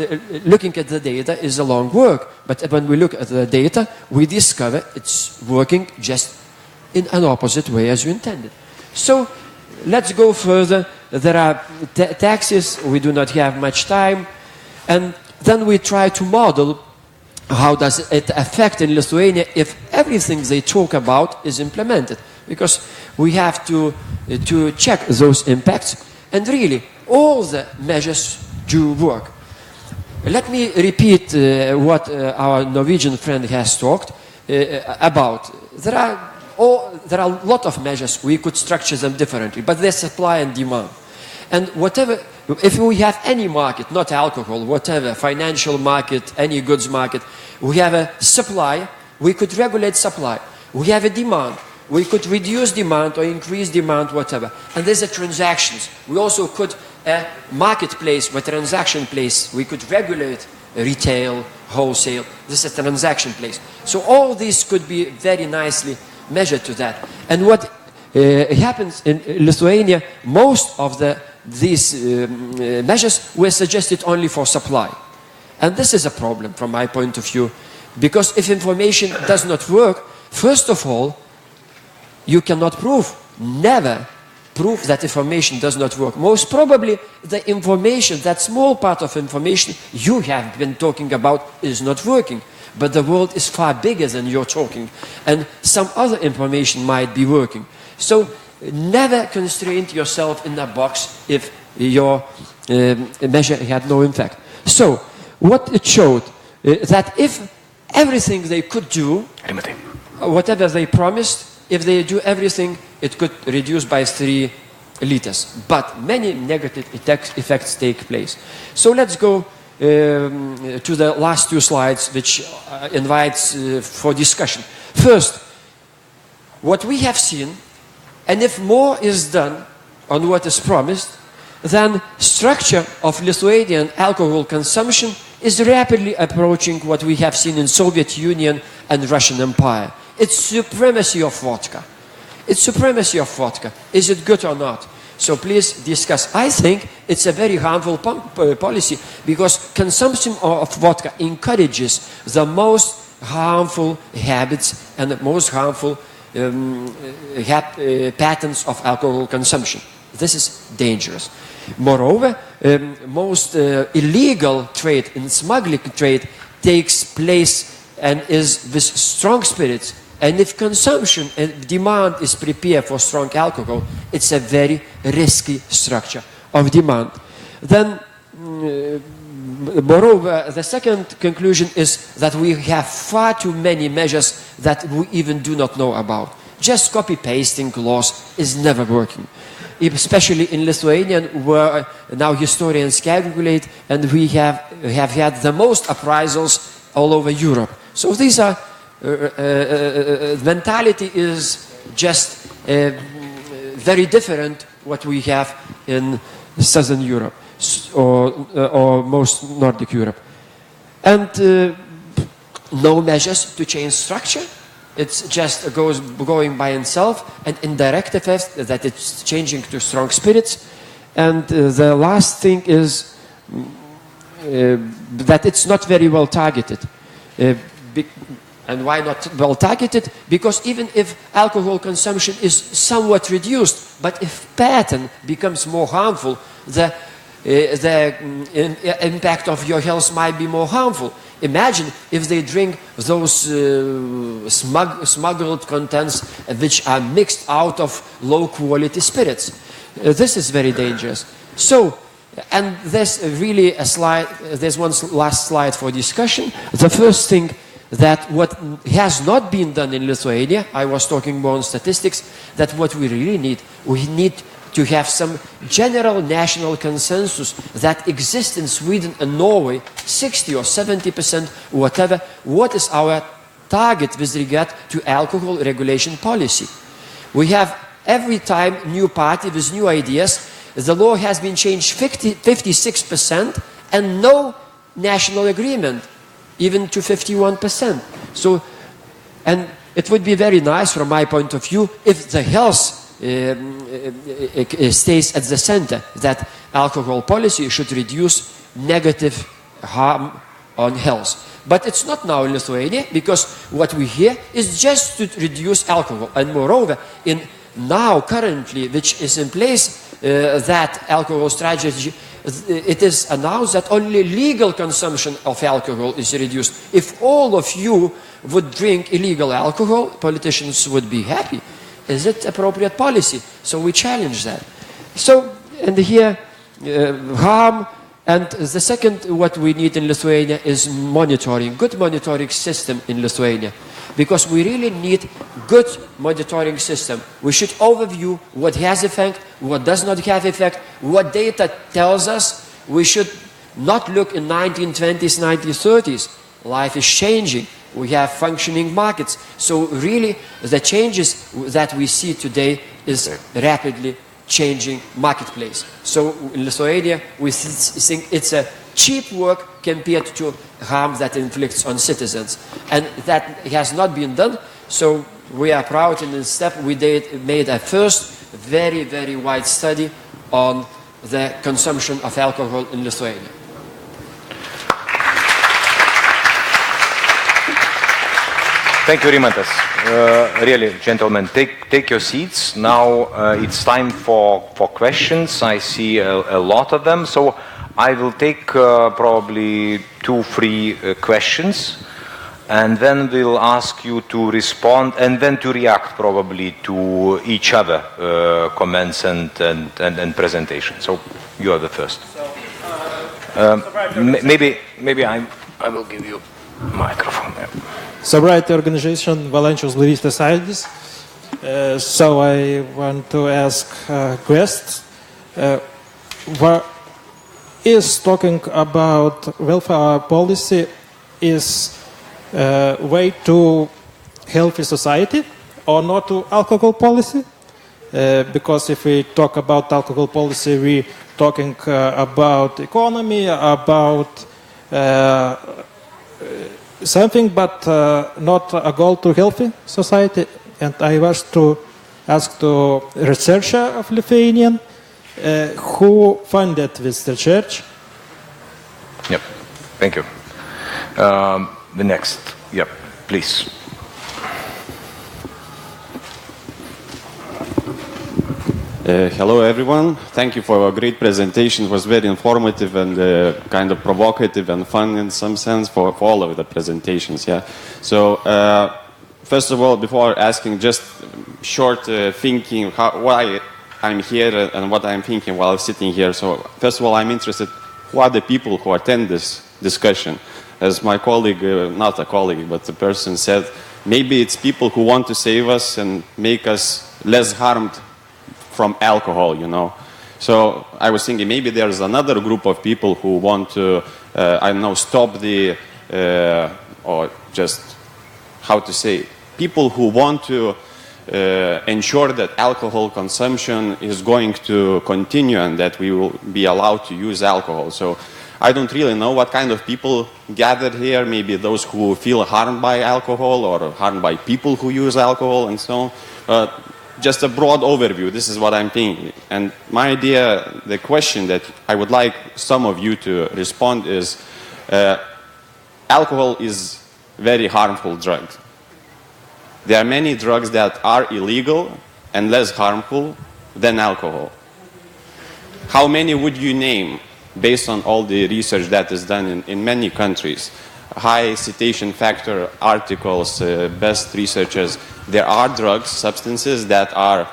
E: looking at the data is a long work. But when we look at the data, we discover it's working just in an opposite way as you intended. So let's go further. There are taxes, we do not have much time, and then we try to model how does it affect in Lithuania if everything they talk about is implemented. Because we have to check those impacts, and really all the measures do work. Let me repeat what our Norwegian friend has talked about. There are a lot of measures, we could structure them differently, but there's supply and demand. And whatever, if we have any market, not alcohol, whatever, financial market, any goods market, we have a supply, we could regulate supply. We have a demand, we could reduce demand or increase demand, whatever. And there's a transactions. We also could, a marketplace, a transaction place, we could regulate retail, wholesale. This is a transaction place. So all these could be very nicely measured to that. And what happens in Lithuania, most of these measures were suggested only for supply. And this is a problem from my point of view, because if information does not work, first of all, you cannot never prove that information does not work. Most probably the information, that small part of information you have been talking about is not working. But the world is far bigger than you're talking, and some other information might be working. So never constrain yourself in a box if your measure had no impact. So what it showed, that if everything they could do, whatever they promised, if they do everything, it could reduce by 3 liters. But many negative effects take place. So let's go to the last 2 slides, which invites for discussion. First, what we have seen, and if more is done on what is promised, then structure of Lithuanian alcohol consumption is rapidly approaching what we have seen in Soviet Union and Russian Empire. It's supremacy of vodka. It's supremacy of vodka. Is it good or not? So please discuss. I think it's a very harmful policy, because consumption of vodka encourages the most harmful habits and the most harmful patterns of alcohol consumption. This is dangerous. Moreover, most illegal trade and smuggling trade takes place and is with strong spirits. And if consumption and demand is prepared for strong alcohol, it's a very risky structure of demand. Then, moreover, the second conclusion is that we have far too many measures that we even do not know about. Just copy-pasting laws is never working. Especially in Lithuania, where now historians calculate, and we have had the most appraisals all over Europe. So these are mentality is just very different what we have in Southern Europe or most Nordic Europe. And no measures to change structure. It's just going by itself, and indirect effect that it's changing to strong spirits. And the last thing is that it's not very well targeted. And why not well targeted? Because even if alcohol consumption is somewhat reduced, but if pattern becomes more harmful, the impact of your health might be more harmful. Imagine if they drink those smuggled contents which are mixed out of low quality spirits. This is very dangerous. So, and there's really a slide, there's one last slide for discussion. The first thing that what has not been done in Lithuania, I was talking more on statistics, that what we really need, we need to have some general national consensus that exists in Sweden and Norway, 60 or 70%, whatever, what is our target with regard to alcohol regulation policy. We have every time new party with new ideas, the law has been changed 56% and no national agreement, even to 51%. So, and it would be very nice from my point of view if the health stays at the center, that alcohol policy should reduce negative harm on health. But it's not now in Lithuania, because what we hear is just to reduce alcohol. And moreover, in now currently, which is in place, that alcohol strategy, it is announced that only legal consumption of alcohol is reduced. If all of you would drink illegal alcohol, politicians would be happy. Is it appropriate policy? So we challenge that. So, and here, harm, and the second what we need in Lithuania is monitoring, good monitoring system in Lithuania. Because we really need good monitoring system. We should overview what has effect, what does not have effect, what data tells us. We should not look in 1920s, 1930s. Life is changing. We have functioning markets. So really, the changes that we see today is rapidly changing marketplace. So in Lithuania, we think it's a cheap work compared to harm that inflicts on citizens. And that has not been done. So we are proud in ESTEP we made a first very, very wide study on the consumption of alcohol in Lithuania.
A: Thank you, Rimantas. Really, gentlemen, take your seats. Now it's time for questions. I see a lot of them. So I will take probably 2-3 questions, and then we'll ask you to respond and then to react probably to each other comments and presentation. So you are the first. Maybe I will give you a microphone there.
F: Sobriety organization Valančiaus Blaivystės sąjūdis. So I want to ask guests, what is talking about welfare policy is way to healthy society or not to alcohol policy? Because if we talk about alcohol policy, we talking about economy, about something, but not a goal to healthy society. And I was to ask to researcher of Lithuanian who funded this research.
A: Yep, thank you. The next, yep, please.
G: Hello everyone, thank you for a great presentation. It was very informative and kind of provocative and fun in some sense for all of the presentations. Yeah. So first of all, before asking, just short thinking why I'm here and what I'm thinking while sitting here. So first of all, I'm interested who are the people who attend this discussion. As my colleague, not a colleague, but the person said, maybe it's people who want to save us and make us less harmed from alcohol, you know. So I was thinking maybe there's another group of people who want to, I don't know, stop the, or just, how to say, people who want to ensure that alcohol consumption is going to continue and that we will be allowed to use alcohol. So I don't really know what kind of people gathered here, maybe those who feel harmed by alcohol or harmed by people who use alcohol and so on. Just a broad overview, this is what I'm thinking. And my idea, the question that I would like some of you to respond is, alcohol is very harmful drug. There are many drugs that are illegal and less harmful than alcohol. How many would you name based on all the research that is done in many countries? High citation factor articles, best researchers. There are drugs, substances that are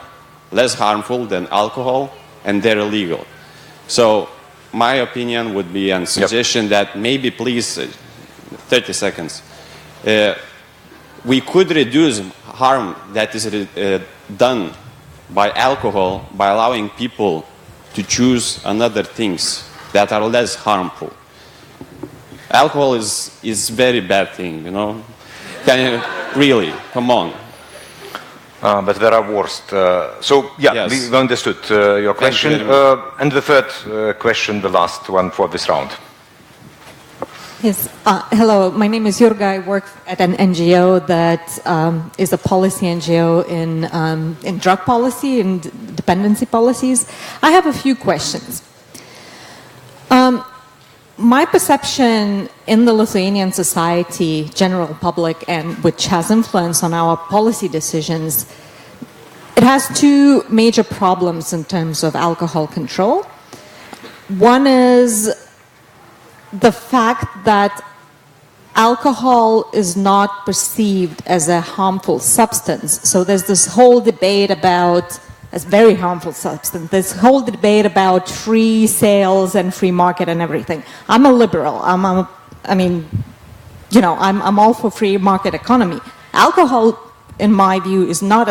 G: less harmful than alcohol and they're illegal. So my opinion would be a suggestion that maybe please, 30 seconds, we could reduce harm that is done by alcohol by allowing people to choose another things that are less harmful. Alcohol is very bad thing, you know. Really, come on.
A: But there are worse.
G: Yes.
A: We understood your question. And the third question, the last one for this round.
H: Yes. Hello, my name is Jurga. I work at an NGO that is a policy NGO in drug policy and dependency policies. I have a few questions. My perception in the Lithuanian society, general public, and which has influence on our policy decisions, it has two major problems in terms of alcohol control. One is the fact that alcohol is not perceived as a harmful substance. So there's this whole debate about a very harmful substance. This whole debate about free sales and free market and everything. I'm a liberal. I'm all for free market economy. Alcohol, in my view, is not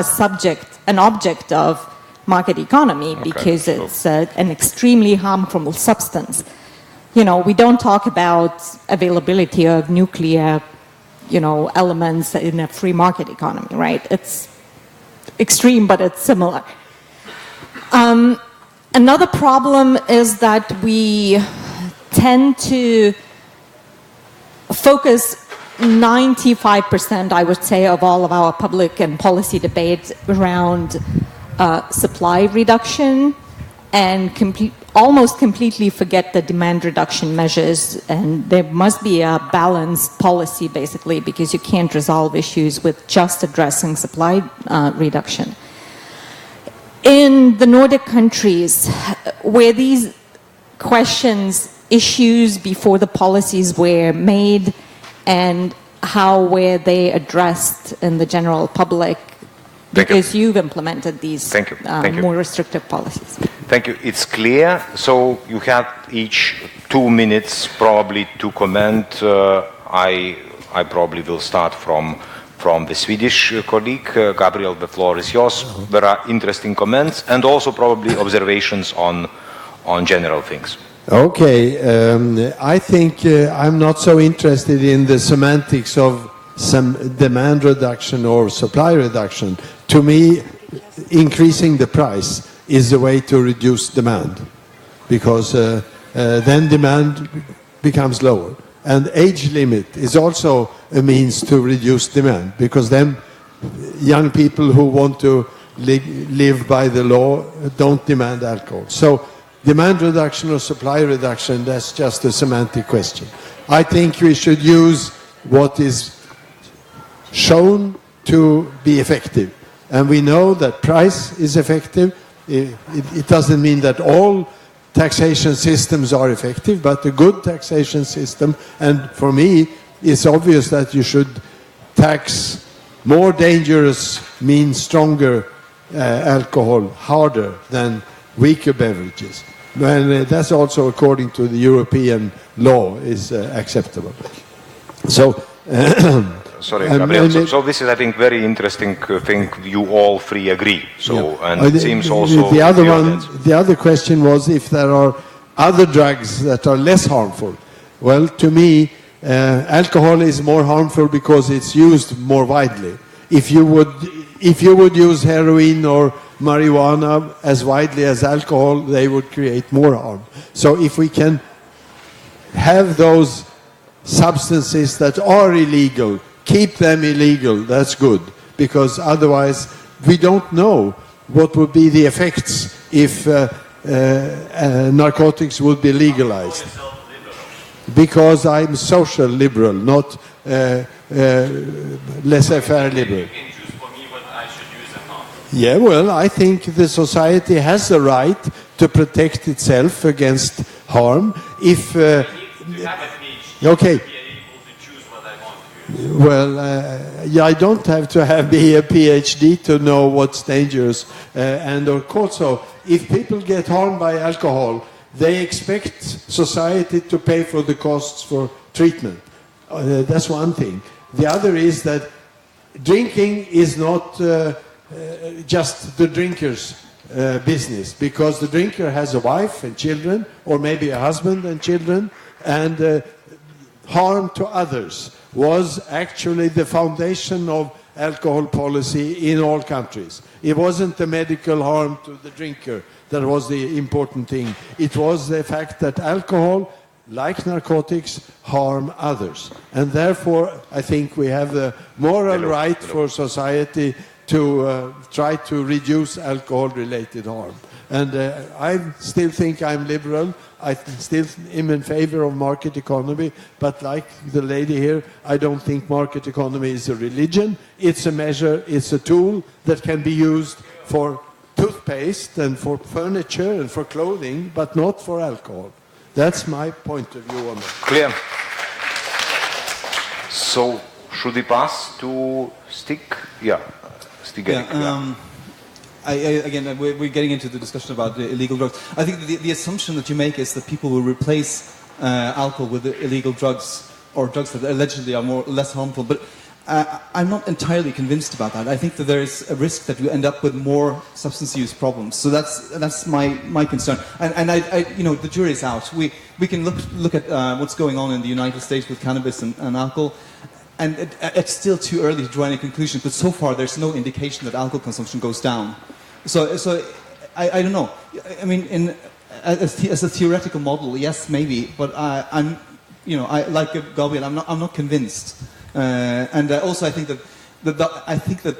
H: an object of market economy because it's an extremely harmful substance. You know, we don't talk about availability of nuclear, elements in a free market economy, right? It's extreme, but it's similar. Another problem is that we tend to focus 95%, I would say, of all of our public and policy debates around supply reduction and almost completely forget the demand reduction measures. And there must be a balanced policy, basically, because you can't resolve issues with just addressing supply reduction. In the Nordic countries, where these questions, issues before the policies were made, and how were they addressed in the general public, because you've implemented these more restrictive policies?
A: Thank you. It's clear. So you have each 2 minutes probably to comment. I probably will start from the Swedish colleague. Gabriel, the floor is yours. There are interesting comments and also probably observations on general things.
C: Okay. I think I'm not so interested in the semantics of some demand reduction or supply reduction. To me, increasing the price is the way to reduce demand, because then demand becomes lower. And age limit is also a means to reduce demand, because then young people who want to live by the law don't demand alcohol. So demand reduction or supply reduction, that's just a semantic question. I think we should use what is shown to be effective. And we know that price is effective. It doesn't mean that all taxation systems are effective, but a good taxation system, and for me, it's obvious that you should tax more dangerous, means stronger alcohol harder than weaker beverages. And that's also according to the European law is acceptable. So,
A: sorry, Gabriel. So this is, I think, very interesting thing. You all three agree. So, and it seems also
C: the other question was if there are other drugs that are less harmful. Well, to me, alcohol is more harmful because it's used more widely. If you would use heroin or marijuana as widely as alcohol, they would create more harm. So if we can have those substances that are illegal, keep them illegal, that's good, because otherwise we don't know what would be the effects if narcotics would be legalized. because I'm social liberal, not laissez-faire liberal.
G: You can choose for me what I should use and not.
C: Yeah, well, I think the society has the right to protect itself against harm. If
G: I need to have a PhD
C: okay.
G: to be able to choose what I want to use.
C: Well, yeah, I don't have to be a PhD to know what's dangerous. And also, if people get harmed by alcohol, they expect society to pay for the costs for treatment. That's one thing. The other is that drinking is not just the drinker's business, because the drinker has a wife and children, or maybe a husband and children, and harm to others was actually the foundation of alcohol policy in all countries. It wasn't the medical harm to the drinker that was the important thing. It was the fact that alcohol, like narcotics, harm others. And therefore, I think we have the moral right for society to try to reduce alcohol-related harm. And I still think I'm liberal. I still am in favor of market economy, but like the lady here, I don't think market economy is a religion. It's a measure, it's a tool that can be used for toothpaste and for furniture and for clothing, but not for alcohol. That's my point of view on that.
A: Clear. So, should we pass to Stig? Yeah, Stig Erik.
D: Again, we're getting into the discussion about illegal drugs. I think the assumption that you make is that people will replace alcohol with illegal drugs, or drugs that allegedly are less harmful. But I'm not entirely convinced about that. I think that there is a risk that we end up with more substance use problems. So that's my concern. And I the jury's out. We can look at what's going on in the United States with cannabis and alcohol. And it's still too early to draw any conclusions, but so far there's no indication that alcohol consumption goes down. So I don't know. I mean, as a theoretical model, yes, maybe, but I'm, like Gabriel, I'm not convinced. And also, I think that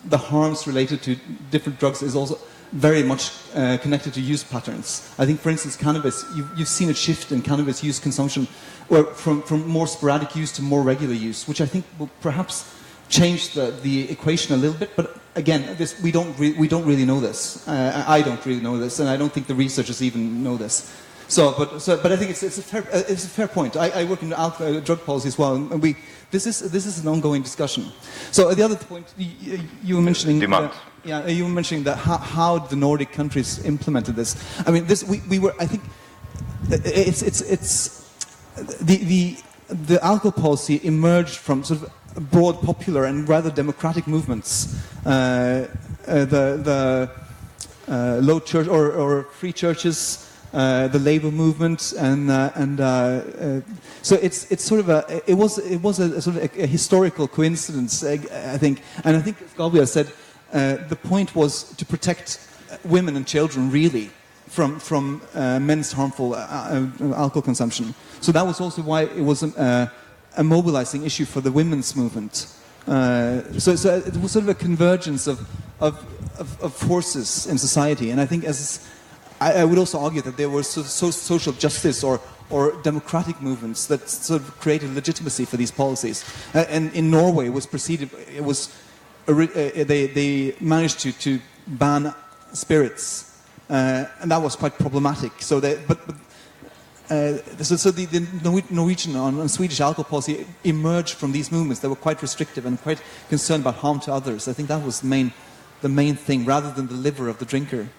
D: the harms related to different drugs is also very much connected to use patterns. I think, for instance, cannabis, you've seen a shift in cannabis use consumption, or from more sporadic use to more regular use, which I think will perhaps change the equation a little bit. But again, we don't really know this. I don't really know this, and I don't think the researchers even know this. But I think it's a fair point. I work in drug policy as well, and this is an ongoing discussion. So the other point you were mentioning, you were mentioning that how the Nordic countries implemented this. I mean, we were. I think it's the alcohol policy emerged from sort of broad popular and rather democratic movements. The low church or free churches. The labor movement, and so it's sort of it was a sort of a historical coincidence, I think, and I think as Gabriel said, the point was to protect women and children really from men's harmful alcohol consumption. So that was also why it was a mobilizing issue for the women's movement. So it was sort of a convergence of forces in society, and I think I would also argue that there were social justice or democratic movements that sort of created legitimacy for these policies. And in Norway, they managed to ban spirits, and that was quite problematic. So the Norwegian and Swedish alcohol policy emerged from these movements that were quite restrictive and quite concerned about harm to others. I think that was the main thing, rather than the liver of the drinker.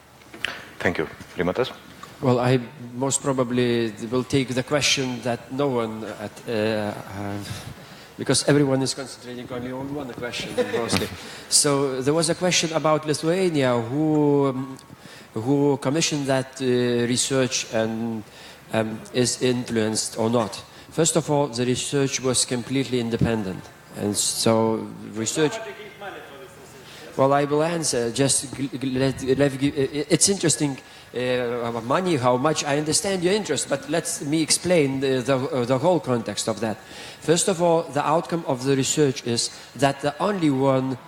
A: Thank you. Rimantas?
E: Well, I most probably will take the question that no one, because everyone is concentrating only on one question mostly. So there was a question about Lithuania, who commissioned that research and is influenced or not. First of all, the research was completely independent, and so research. Well, I will answer. It's interesting about money, how much I understand your interest, but let me explain the whole context of that. First of all, the outcome of the research is that the only one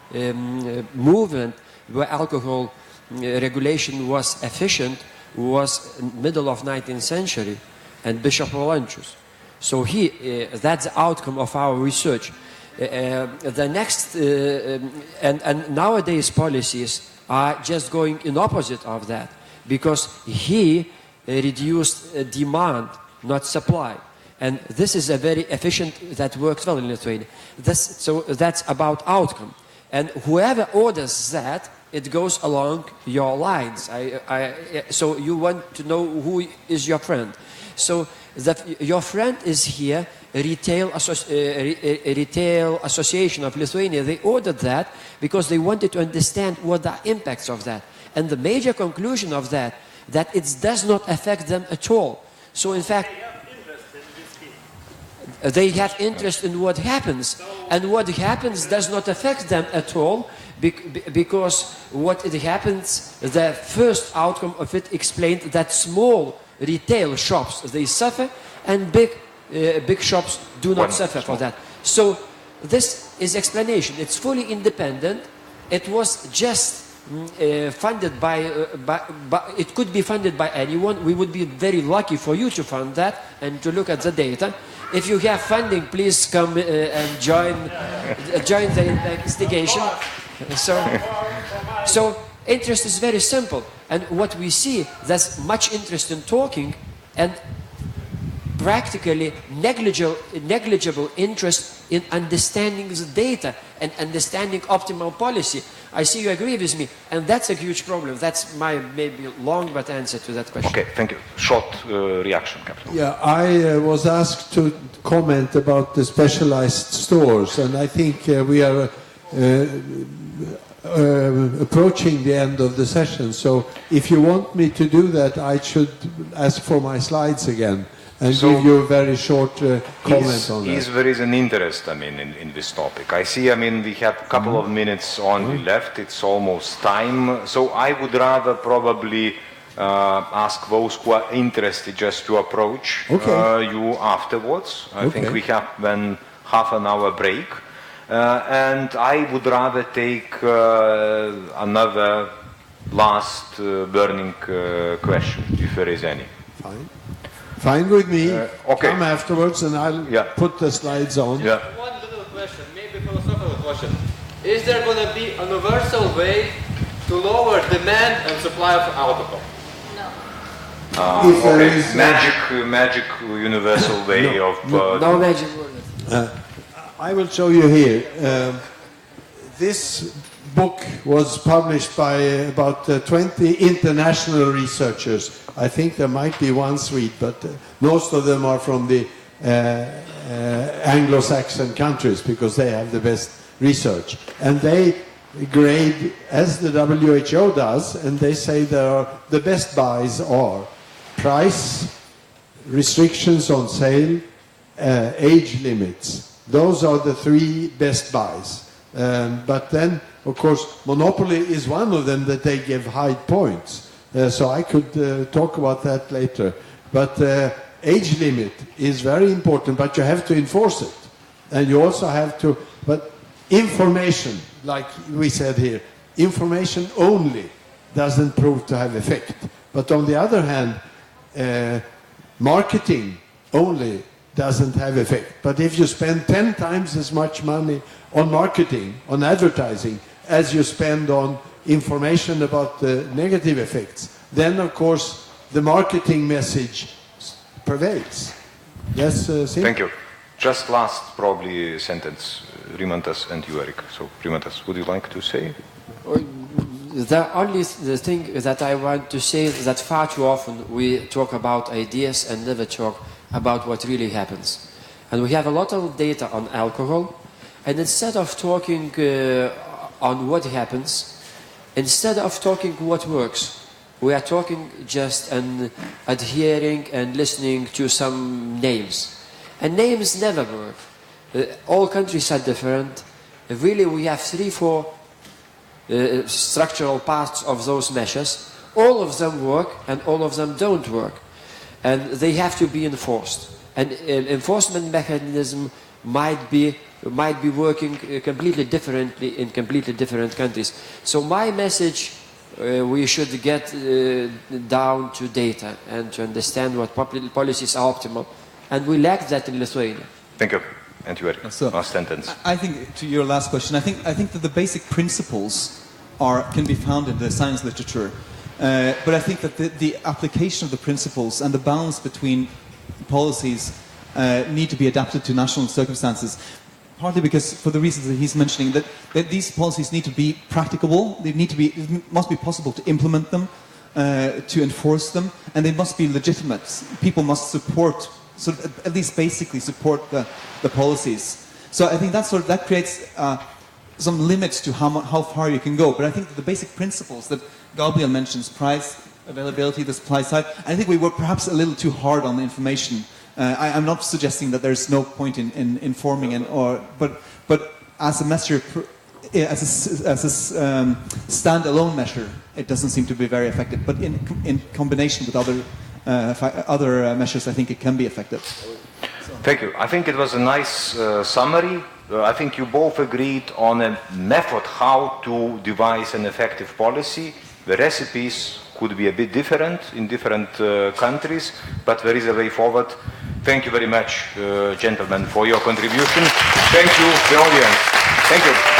E: movement where alcohol regulation was efficient was middle of 19th century, and Bishop Valančius. So that's the outcome of our research. The next, and nowadays policies are just going in opposite of that, because he reduced demand, not supply. And this is a very efficient, that works well in Lithuania. So that's about outcome. And whoever orders that, it goes along your lines. So you want to know who is your friend. So that your friend is here, Retail Association of Lithuania. They ordered that because they wanted to understand what the impacts of that. And the major conclusion of that it does not affect them at all. So in fact, they have interest in what happens, and what happens does not affect them at all, because what it happens, the first outcome of it explained that small retail shops, they suffer, and big shops do not suffer for that. So this is explanation. It's fully independent. It was just funded by it could be funded by anyone. We would be very lucky for you to fund that and to look at the data. If you have funding, please come and join the investigation. So interest is very simple, and what we see, there's much interest in talking, and practically negligible interest in understanding the data and understanding optimal policy. I see you agree with me, and that's a huge problem. That's my maybe long but answer to that question.
A: Okay, thank you. Short reaction, Captain.
C: Yeah, I was asked to comment about the specialized stores, and I think we are approaching the end of the session. So if you want me to do that, I should ask for my slides again and give you a very short comment on that.
A: There is an interest, in this topic. I see, we have a couple of minutes only left. It's almost time. So I would rather probably ask those who are interested just to approach you afterwards. I think we have then half an hour break. And I would rather take another last burning question, if there is any.
C: Fine. Fine with me. Come afterwards and I'll put the slides on.
I: Yeah. One little question, maybe philosophical question. Is there going to be a universal way to lower demand and supply of alcohol?
A: Magic universal way of...
E: No magic word.
C: I will show you here. This book was published by about 20 international researchers. I think there might be one Swede, but most of them are from the Anglo-Saxon countries because they have the best research. And they grade as the WHO does, and they say the best buys are price, restrictions on sale, age limits. Those are the three best buys. But then, of course, monopoly is one of them that they give high points. So I could talk about that later. But age limit is very important, but you have to enforce it. And you also have to, but information, like we said here, information only doesn't prove to have effect. But on the other hand, marketing only doesn't have effect. But if you spend 10 times as much money on marketing, on advertising, as you spend on information about the negative effects, then of course the marketing message prevails. Yes,
A: thank you. Just last probably sentence, Rimantas and you, Erik. So Rimantas, would you like to say?
E: The thing that I want to say is that far too often we talk about ideas and never talk about what really happens. And we have a lot of data on alcohol, and instead of talking on what happens, instead of talking what works, we are talking just and adhering and listening to some names. And names never work. All countries are different. Really, we have 3-4 structural parts of those measures. All of them work and all of them don't work. And they have to be enforced. And enforcement mechanism might be working completely differently in completely different countries. So my message, we should get down to data and to understand what policies are optimal and we lack that in Lithuania.
A: Thank you. And you,
D: So,
A: last sentence.
D: I think, to your last question, I think that the basic principles can be found in the science literature, but I think that the application of the principles and the balance between policies need to be adapted to national circumstances. Partly because, for the reasons that he's mentioning, that these policies need to be practicable. It must be possible to implement them, to enforce them, and they must be legitimate. People must support, sort of, at least basically support the policies. So I think that creates some limits to how far you can go. But I think that the basic principles that Gabriel mentions, price, availability, the supply side, I think we were perhaps a little too hard on the information. I'm not suggesting that there's no point in informing, but as a measure, as a standalone measure, it doesn't seem to be very effective. But in combination with other measures, I think it can be effective.
A: Thank you. I think it was a nice summary. I think you both agreed on a method how to devise an effective policy. The recipes could be a bit different in different countries, but there is a way forward. Thank you very much, gentlemen, for your contribution. Thank you, the audience. Thank you.